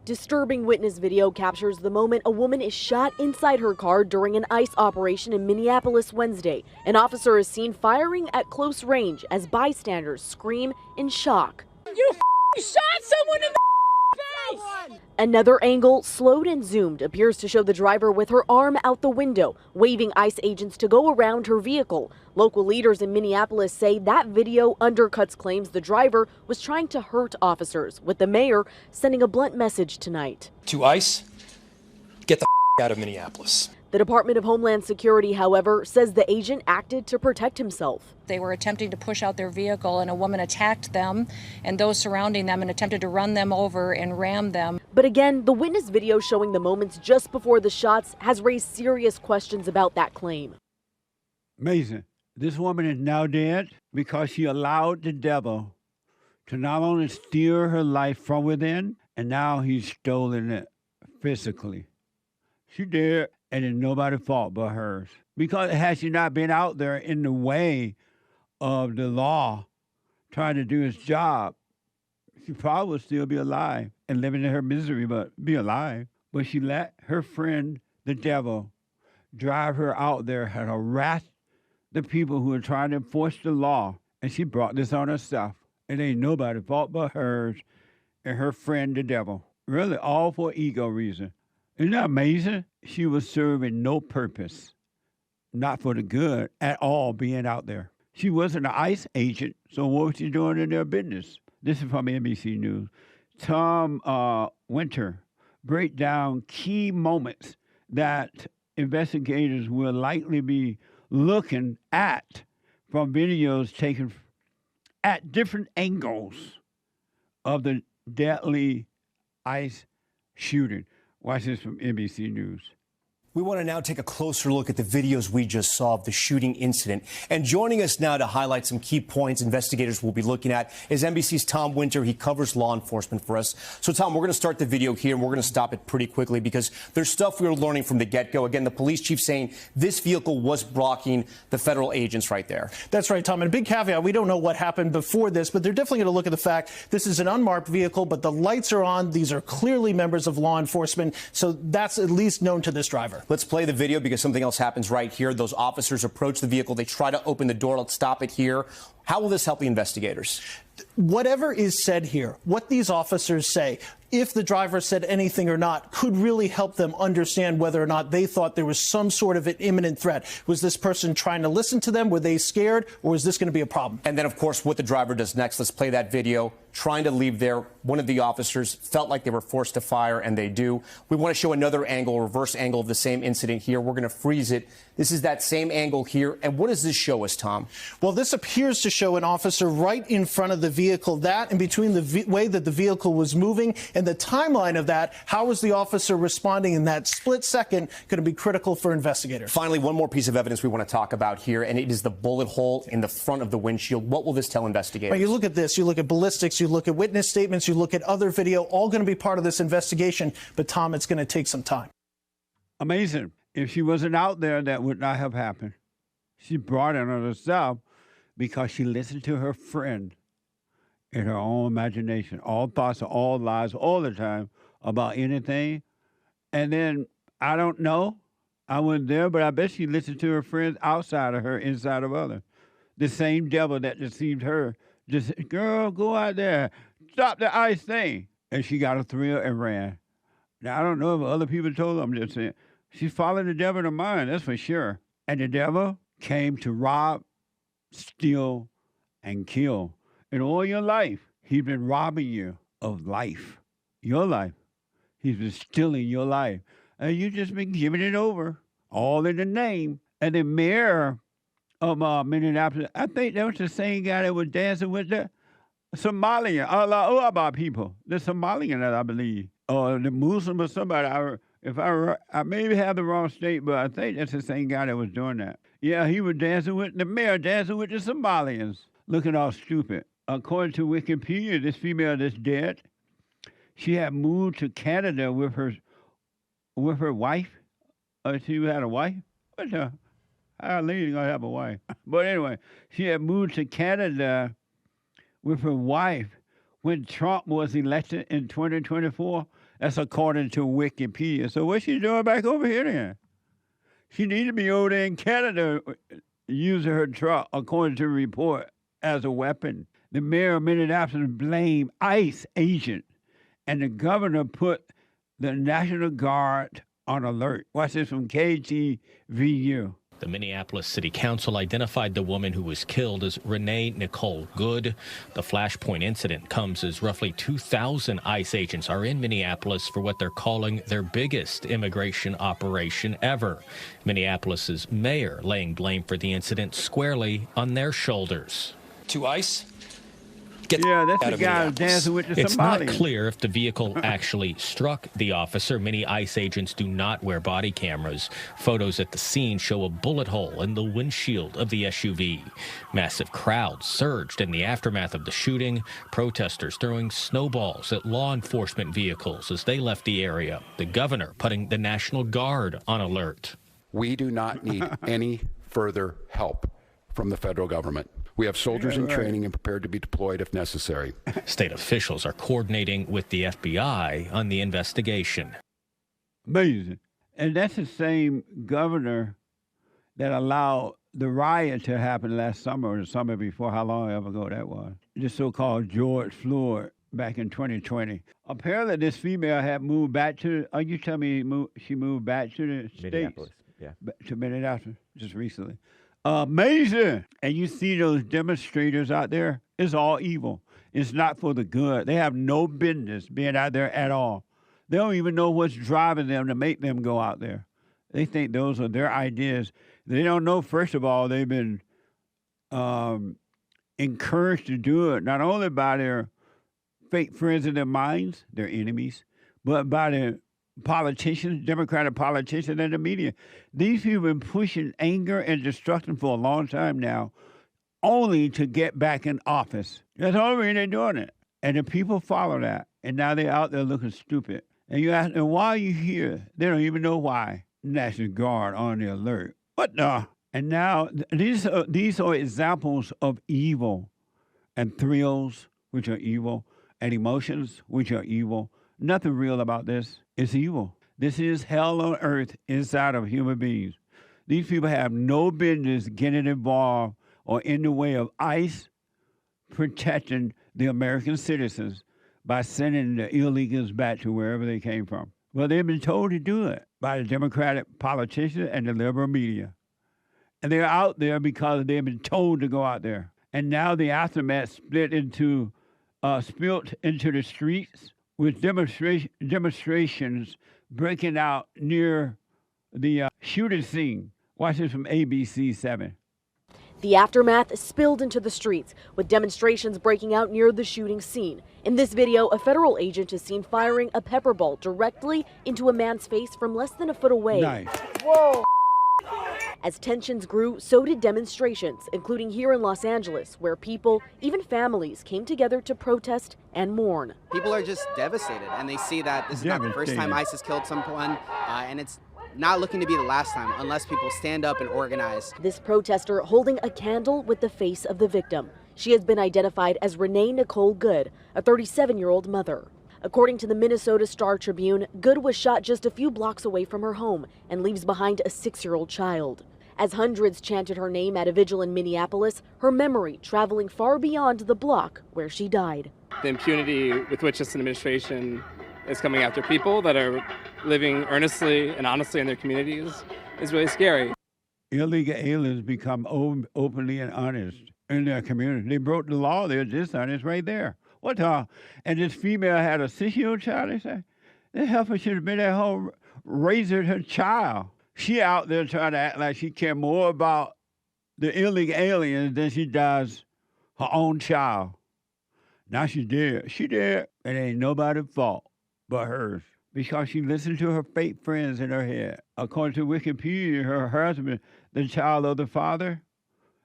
Disturbing witness video captures the moment a woman is shot inside her car during an ICE operation in Minneapolis Wednesday. An officer is seen firing at close range as bystanders scream in shock. You shot someone in the face! Another angle, slowed and zoomed, appears to show the driver with her arm out the window, waving ICE agents to go around her vehicle. Local leaders in Minneapolis say that video undercuts claims the driver was trying to hurt officers, with the mayor sending a blunt message tonight. To ICE, get the out of Minneapolis. The Department of Homeland Security, however, says the agent acted to protect himself. They were attempting to push out their vehicle, and a woman attacked them and those surrounding them and attempted to run them over and ram them. But again, the witness video showing the moments just before the shots has raised serious questions about that claim. Amazing. This woman is now dead because she allowed the devil to not only steal her life from within, and now he's stolen it physically. She dead, and it's nobody's fault but hers. Because had she not been out there in the way of the law, trying to do its job, she probably would still be alive and living in her misery, but be alive. But she let her friend, the devil, drive her out there and harass the people who are trying to enforce the law. And she brought this on herself. It ain't nobody's fault but hers and her friend, the devil. Really, all for ego reason. Isn't that amazing? She was serving no purpose, not for the good at all, being out there. She wasn't an ICE agent, so what was she doing in their business? This is from NBC News. Tom Winter break down key moments that investigators will likely be looking at from videos taken at different angles of the deadly ICE shooting. Watch this from NBC News. We want to now take a closer look at the videos we just saw of the shooting incident. And joining us now to highlight some key points investigators will be looking at is NBC's Tom Winter. He covers law enforcement for us. So, Tom, we're going to start the video here, and we're going to stop it pretty quickly because there's stuff we were learning from the get-go. Again, the police chief saying this vehicle was blocking the federal agents right there. That's right, Tom. And a big caveat, we don't know what happened before this, but they're definitely going to look at the fact this is an unmarked vehicle, but the lights are on. These are clearly members of law enforcement. So that's at least known to this driver. Let's play the video because something else happens right here. Those officers approach the vehicle. They try to open the door. Let's stop it here. How will this help the investigators? Whatever is said here, what these officers say, if the driver said anything or not, could really help them understand whether or not they thought there was some sort of an imminent threat. Was this person trying to listen to them? Were they scared? Or is this going to be a problem? And then, of course, what the driver does next. Let's play that video. Trying to leave there. One of the officers felt like they were forced to fire, and they do. We want to show another angle, reverse angle of the same incident here. We're going to freeze it. This is that same angle here. And what does this show us, Tom? Well, this appears to show an officer right in front of the vehicle. That, in between the way that the vehicle was moving and the timeline of that, how was the officer responding in that split second going to be critical for investigators. Finally, one more piece of evidence we want to talk about here, and it is the bullet hole in the front of the windshield. What will this tell investigators? Well, you look at this, you look at ballistics, you look at witness statements, you look at other video, all going to be part of this investigation. But, Tom, it's going to take some time. Amazing. If she wasn't out there, that would not have happened. She brought it on herself because she listened to her friend in her own imagination, all thoughts, all lies, all the time about anything. And then, I don't know, I wasn't there, but I bet she listened to her friends outside of her, inside of others. The same devil that deceived her just, girl, go out there, stop the ICE thing. And she got a thrill and ran. Now, I don't know if other people told her, I'm just saying, she followed the devil in her mind, that's for sure. And the devil came to rob, steal, and kill. In all your life, he's been robbing you of life, your life. He's been stealing your life. And you've just been giving it over, all in the name. And the mayor of Minneapolis, I think that was the same guy that was dancing with the Somalian, Allah people, the Somalian, I believe, or the Muslim or somebody. I maybe have the wrong state, but I think that's the same guy that was doing that. Yeah, he was dancing with the mayor, dancing with the Somalians, looking all stupid. According to Wikipedia, this female that's dead, she had moved to Canada with her wife. She had a wife? What the? How a lady gonna have a wife? But anyway, she had moved to Canada with her wife when Trump was elected in 2024. That's according to Wikipedia. So what's she doing back over here then? She needs to be over there in Canada using her truck, according to the report, as a weapon. The mayor of Minneapolis blamed ICE agent, and the governor put the National Guard on alert. Watch this from KTVU. The Minneapolis City Council identified the woman who was killed as Renee Nicole Good. The Flashpoint incident comes as roughly 2,000 ICE agents are in Minneapolis for what they're calling their biggest immigration operation ever. Minneapolis's mayor laying blame for the incident squarely on their shoulders. To ICE? That's the guy who's dancing with the It's Somalians. not clear if the vehicle actually struck the officer. Many ICE agents do not wear body cameras. Photos at the scene show a bullet hole in the windshield of the SUV. Massive crowds surged in the aftermath of the shooting. Protesters throwing snowballs at law enforcement vehicles as they left the area. The governor putting the National Guard on alert. We do not need any further help from the federal government. We have soldiers in training and prepared to be deployed if necessary. State officials are coordinating with the FBI on the investigation. Amazing. And that's the same governor that allowed the riot to happen last summer or the summer before, how long ago that was. The so-called George Floyd back in 2020. Apparently this female had moved back to, you tell me she moved back to the Minneapolis, States? Yeah. To Minneapolis just recently. Amazing. And you see those demonstrators out there, it's all evil. It's not for the good. They have no business being out there at all. They don't even know what's driving them to make them go out there. They think those are their ideas. They don't know, first of all, they've been encouraged to do it, not only by their fake friends in their minds, their enemies, but by the politicians, Democratic politicians, and the media. These people have been pushing anger and destruction for a long time now, only to get back in office. That's the only reason they're doing it. And the people follow that. And now they're out there looking stupid. And you ask them, why are you here? They don't even know why. National Guard on the alert. What the? And now these are examples of evil, and thrills, which are evil, and emotions, which are evil. Nothing real about this. It's evil. This is hell on earth inside of human beings. These people have no business getting involved or in the way of ICE protecting the American citizens by sending the illegals back to wherever they came from. Well, they've been told to do it by the Democratic politicians and the liberal media. And they're out there because they've been told to go out there. And now the aftermath spilled into the streets with demonstrations breaking out near the shooting scene. Watch this from ABC 7. The aftermath spilled into the streets, with demonstrations breaking out near the shooting scene. In this video, a federal agent is seen firing a pepper ball directly into a man's face from less than a foot away. Nice. Whoa! As tensions grew, so did demonstrations, including here in Los Angeles, where people, even families, came together to protest and mourn. People are just devastated, and they see that this is not the first time ISIS killed someone, and it's not looking to be the last time unless people stand up and organize. This protester holding a candle with the face of the victim. She has been identified as Renee Nicole Good, a 37-year-old mother. According to the Minnesota Star Tribune, Good was shot just a few blocks away from her home and leaves behind a 6-year-old child. As hundreds chanted her name at a vigil in Minneapolis, her memory traveling far beyond the block where she died. The impunity with which this administration is coming after people that are living earnestly and honestly in their communities is really scary. Illegal aliens become openly and honest in their community. They broke the law. They're dishonest right there. What the? And this female had a 6-year-old child, they say? The heifer should have been at home raising her child. She out there trying to act like she cares more about the illegal aliens than she does her own child. Now she dead. She dead. It ain't nobody's fault but hers, because she listened to her fake friends in her head. According to Wikipedia, her husband, the child of the father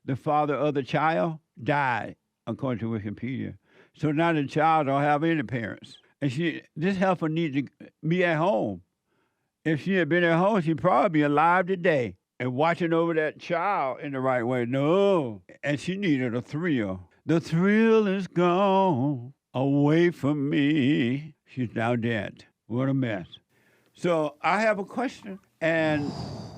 of the child, died, according to Wikipedia. So now the child don't have any parents. And this heifer needs to be at home. If she had been at home, she'd probably be alive today and watching over that child in the right way. No. And she needed a thrill. The thrill is gone away from me. She's now dead. What a mess. So I have a question, and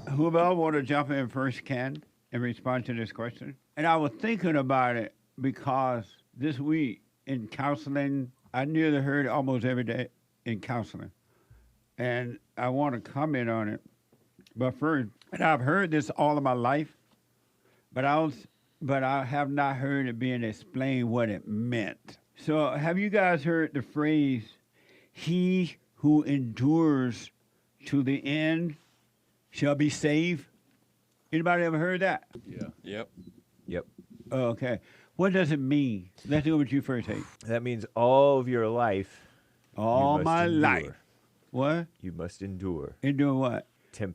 whoever want to jump in first can and respond to this question. And I was thinking about it because this week in counseling, I nearly heard it almost every day in counseling. And I want to comment on it. But first, and I've heard this all of my life, but I have not heard it being explained what it meant. So have you guys heard the phrase, "He who endures to the end shall be saved"? Anybody ever heard that? Yeah. Yep. Okay. What does it mean? Let's do it with you first, Hank. That means all of your life. All you must my endure. life. What? You must endure. Endure what?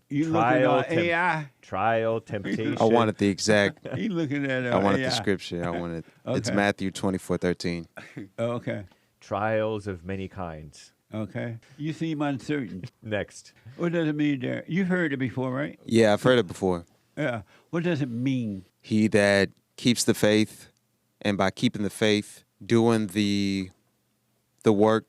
You Trial, looking at AI? Trial, temptation. I wanted the exact. He looking at I wanted AI. the scripture. I wanted. It's Okay. Matthew 24:13. Okay. Trials of many kinds. Okay. You seem uncertain. Next. What does it mean there? You've heard it before, right? Yeah, I've heard it before. Yeah. What does it mean? He that keeps the faith, and by keeping the faith, doing the work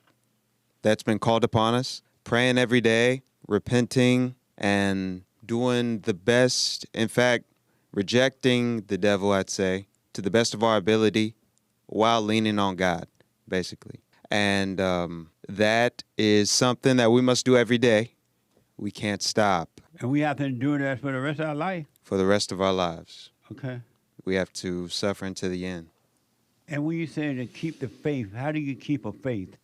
that's been called upon us, praying every day, repenting, and doing the best. In fact, rejecting the devil, I'd say, to the best of our ability, while leaning on God, basically. And that is something that we must do every day. We can't stop. And we have to endure that for the rest of our life. For the rest of our lives. Okay. We have to suffer until the end. And when you say to keep the faith, how do you keep a faith?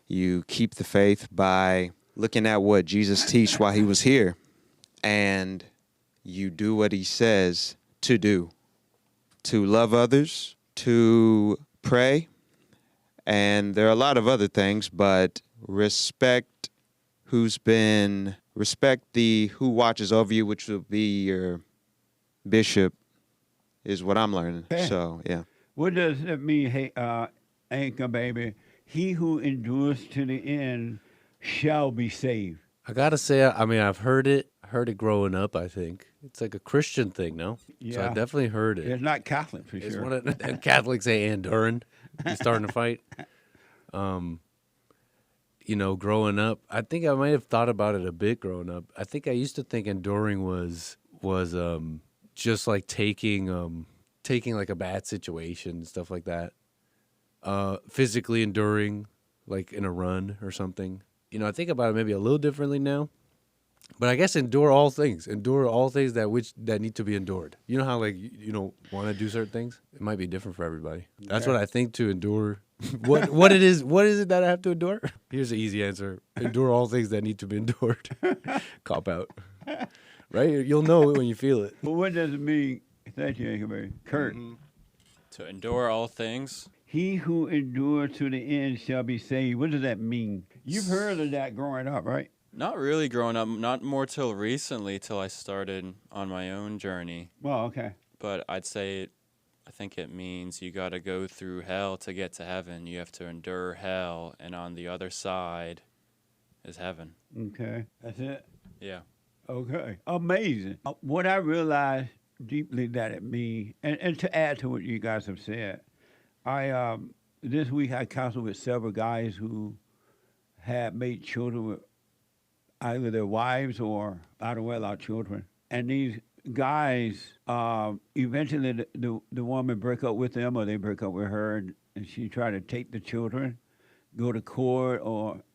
You keep the faith by looking at what Jesus taught while he was here. And you do what he says to do, to love others, to pray, and there are a lot of other things, but respect who watches over you, which will be your bishop, is what I'm learning. Okay. So, yeah. What does that mean, hey, Anchor Baby? He who endures to the end shall be saved. I gotta say, I mean, I've heard it growing up. I think it's like a Christian thing, no? Yeah. So I definitely heard it. It's not Catholic for It's sure. one of Catholics say enduring. You're starting to fight. You know, growing up, I think I might have thought about it a bit growing up. I think I used to think enduring was just like taking like a bad situation and stuff like that. Physically enduring, like in a run or something. You know, I think about it maybe a little differently now. But I guess endure all things that need to be endured. You know how like you don't want to do certain things? It might be different for everybody. That's what I think to endure. What it is? What is it that I have to endure? Here's the easy answer: endure all things that need to be endured. Cop out, right? You'll know it when you feel it. But what does it mean? Thank you, Anchor Baby. Kurt. To endure all things. He who endures to the end shall be saved. What does that mean? You've heard of that growing up, right? Not really growing up, not more till recently, till I started on my own journey. Well, okay. But I think it means you got to go through hell to get to heaven. You have to endure hell, and on the other side is heaven. Okay, that's it? Yeah. Okay, amazing. What I realized deeply that it means, and to add to what you guys have said, this week I counseled with several guys who had made children with either their wives or out-of-wedlock children. And these guys, eventually the woman break up with them or they break up with her, and she tried to take the children, go to court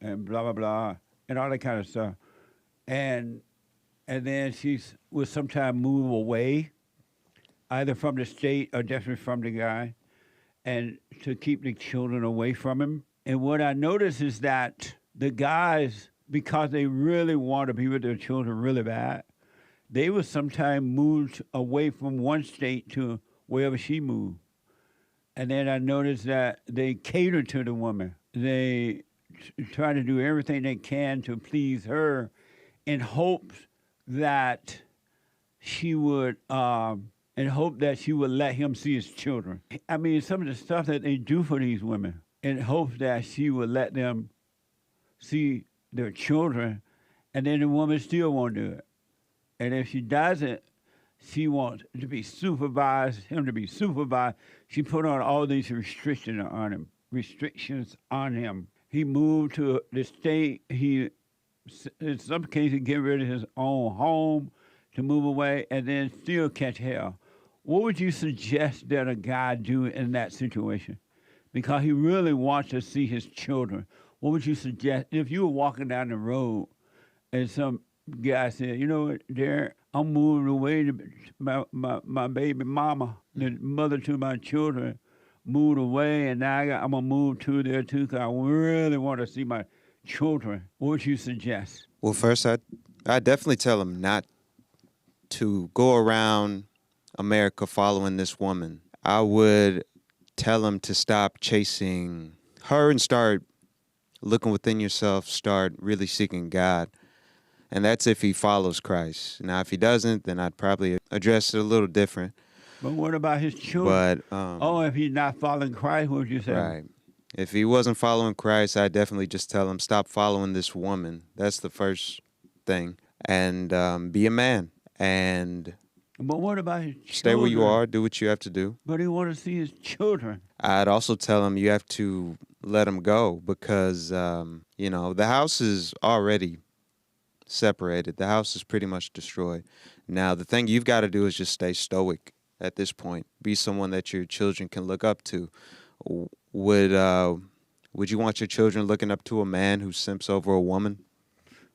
and blah, blah, blah, and all that kind of stuff. And then she would sometimes move away, either from the state or just from the guy, and to keep the children away from him. And what I noticed is that the guys, because they really want to be with their children really bad, they would sometimes move away from one state to wherever she moved. And then I noticed that they cater to the woman. They try to do everything they can to please her in hopes that she would let him see his children. I mean, some of the stuff that they do for these women in hopes that she would let them see their children, and then the woman still won't do it. And if she doesn't, she wants to be supervised, him to be supervised. She put on all these restrictions on him. He moved to the state. He, in some cases, get rid of his own home to move away and then still catch hell. What would you suggest that a guy do in that situation? Because he really wants to see his children. What would you suggest if you were walking down the road and some guy said, you know what, Darren, I'm moving away to my baby mama, the mother to my children, moved away, and now I'm going to move to there too because I really want to see my children. What would you suggest? Well, first, I definitely tell him not to go around America following this woman. I would tell him to stop chasing her and start looking within yourself, start really seeking God. And that's if he follows Christ. Now, if he doesn't, then I'd probably address it a little different. But what about his children? But if he's not following Christ, what would you say? Right. If he wasn't following Christ, I'd definitely just tell him, stop following this woman. That's the first thing. And be a man. But what about his children? Stay where you are, do what you have to do. But he wants to see his children. I'd also tell him you have to let him go because, the house is already separated. The house is pretty much destroyed. Now, the thing you've got to do is just stay stoic at this point. Be someone that your children can look up to. Would you want your children looking up to a man who simps over a woman?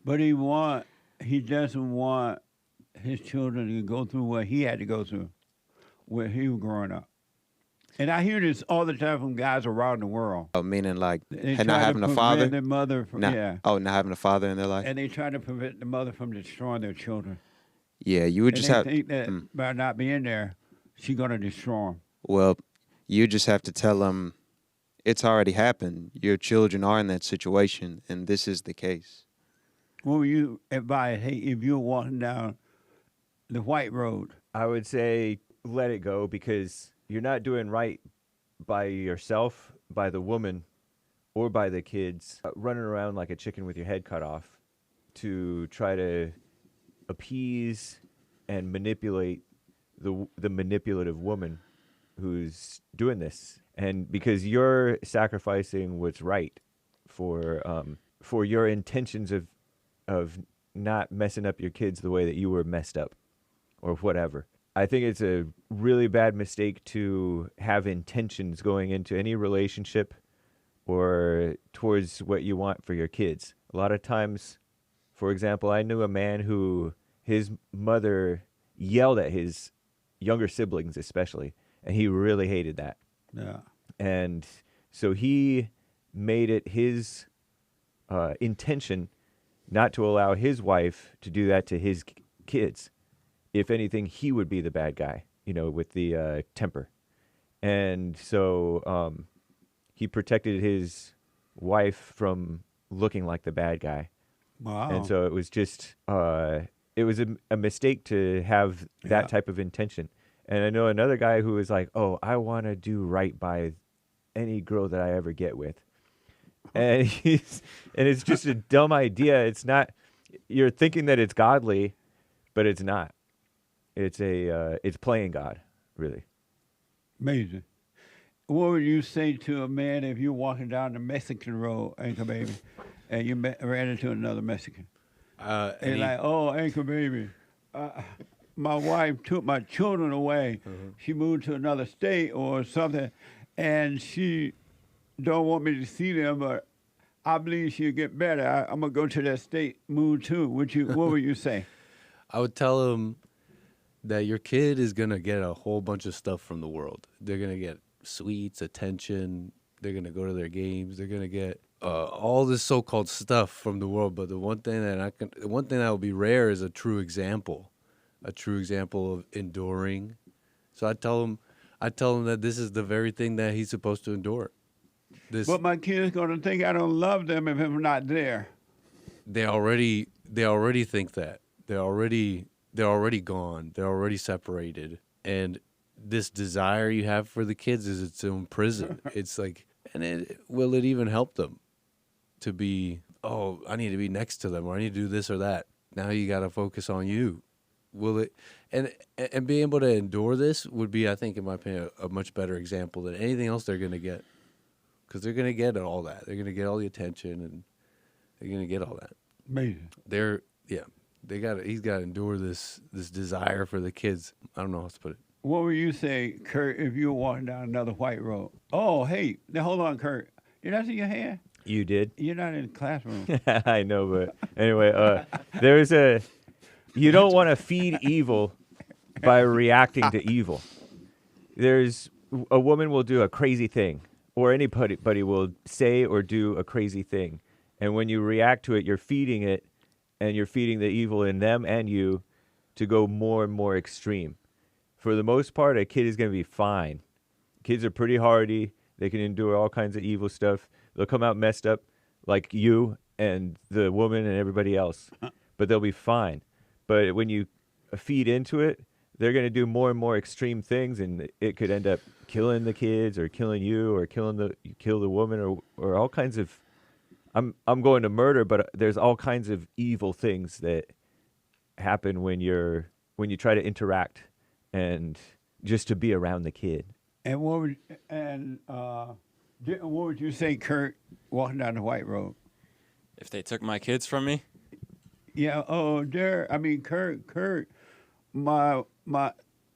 But he doesn't want his children to go through what he had to go through, where he was growing up. And I hear this all the time from guys around the world. Oh, meaning like They not try having to a father? prevent their mother from, not having a father in their life? And they try to prevent the mother from destroying their children. Yeah, you would And just they have. think that by not being there, she's gonna destroy them. Well, you just have to tell them it's already happened. Your children are in that situation, and this is the case. What would you advise? Hey, if you're walking down the white road, I would say let it go because you're not doing right by yourself, by the woman, or by the kids running around like a chicken with your head cut off to try to appease and manipulate the manipulative woman who's doing this. And because you're sacrificing what's right for your intentions of not messing up your kids the way that you were messed up or whatever. I think it's a really bad mistake to have intentions going into any relationship or towards what you want for your kids. A lot of times, for example, I knew a man who his mother yelled at his younger siblings especially, and he really hated that. Yeah. And so he made it his intention not to allow his wife to do that to his kids. If anything, he would be the bad guy, with the temper. And so he protected his wife from looking like the bad guy. Wow. And so it was just, it was a mistake to have that type of intention. And I know another guy who was like, oh, I want to do right by any girl that I ever get with. And it's just a dumb idea. It's not, you're thinking that it's godly, but it's not. It's playing God, really. Amazing. What would you say to a man if you're walking down the Mexican road, Anchor Baby, and you ran into another Mexican? And like, oh, Anchor Baby, my wife took my children away. Mm-hmm. She moved to another state or something, and she don't want me to see them, but I believe she'll get better. I'm gonna go to that state, move too. What would you say? I would tell him that your kid is going to get a whole bunch of stuff from the world. They're going to get sweets, attention. They're going to go to their games. They're going to get all this so-called stuff from the world. But the one thing that will be rare is a true example of enduring. So I tell him that this is the very thing that he's supposed to endure. But my kid's going to think I don't love them if I'm not there. They already think that. They're already gone. They're already separated. And this desire you have for the kids is its own prison. It's like, will it even help them to be, oh, I need to be next to them, or I need to do this or that. Now you got to focus on you. Will it, and being able to endure this would be, I think, in my opinion, a much better example than anything else they're going to get. Because they're going to get all that. They're going to get all the attention, and they're going to get all that. Amazing. He's got to endure this desire for the kids. I don't know how to put it. What would you say, Kurt, if you were walking down another white road? Oh, hey, now hold on, Kurt. Did I see your hand? You did? You're not in the classroom. I know, but anyway, you don't want to feed evil by reacting to evil. A woman will do a crazy thing, or anybody will say or do a crazy thing. And when you react to it, you're feeding it, and you're feeding the evil in them and you to go more and more extreme. For the most part, a kid is going to be fine. Kids are pretty hardy. They can endure all kinds of evil stuff. They'll come out messed up like you and the woman and everybody else, but they'll be fine. But when you feed into it, they're going to do more and more extreme things, and it could end up killing the kids or killing you or kill the woman or all kinds of. I'm going to murder, but there's all kinds of evil things that happen when you try to interact and just to be around the kid. And what would you say, Kurt, walking down the white road? If they took my kids from me? Yeah. Oh, Kurt, my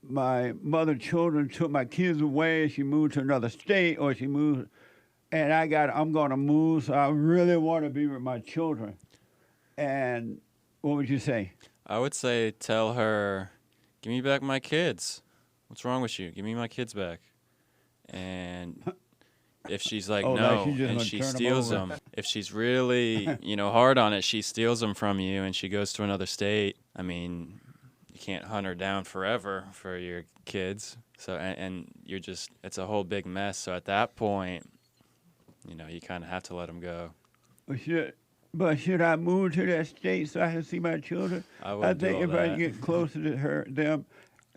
mother children took my kids away. She moved to another state, or she moved. And I'm going to move, so I really want to be with my children. And what would you say? I would say tell her, give me back my kids. What's wrong with you? Give me my kids back. And if she's like, no, and she steals them, if she's really, hard on it, she steals them from you and she goes to another state, I mean, you can't hunt her down forever for your kids. So and you're just, it's a whole big mess. So at that point, you know, you kind of have to let them go. But should I move to that state so I can see my children? I think if I get closer to them,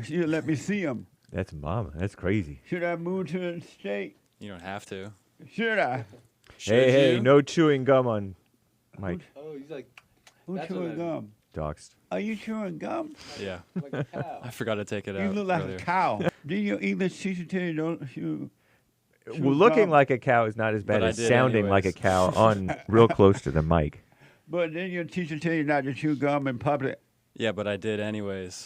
she'll let me see them. That's mama. That's crazy. Should I move to the state? You don't have to. Should I? Hey, no chewing gum on Mike. Oh, he's like, who's chewing gum? Doxed. Are you chewing gum? Yeah. I forgot to take it out. You look like earlier. a cow. Did your English teacher tell you don't chew? Well, looking like a cow is not as bad But I as did sounding like a anyways. cow on real close to the mic. But then your teacher tell you not to chew gum in public. Yeah, but I did anyways.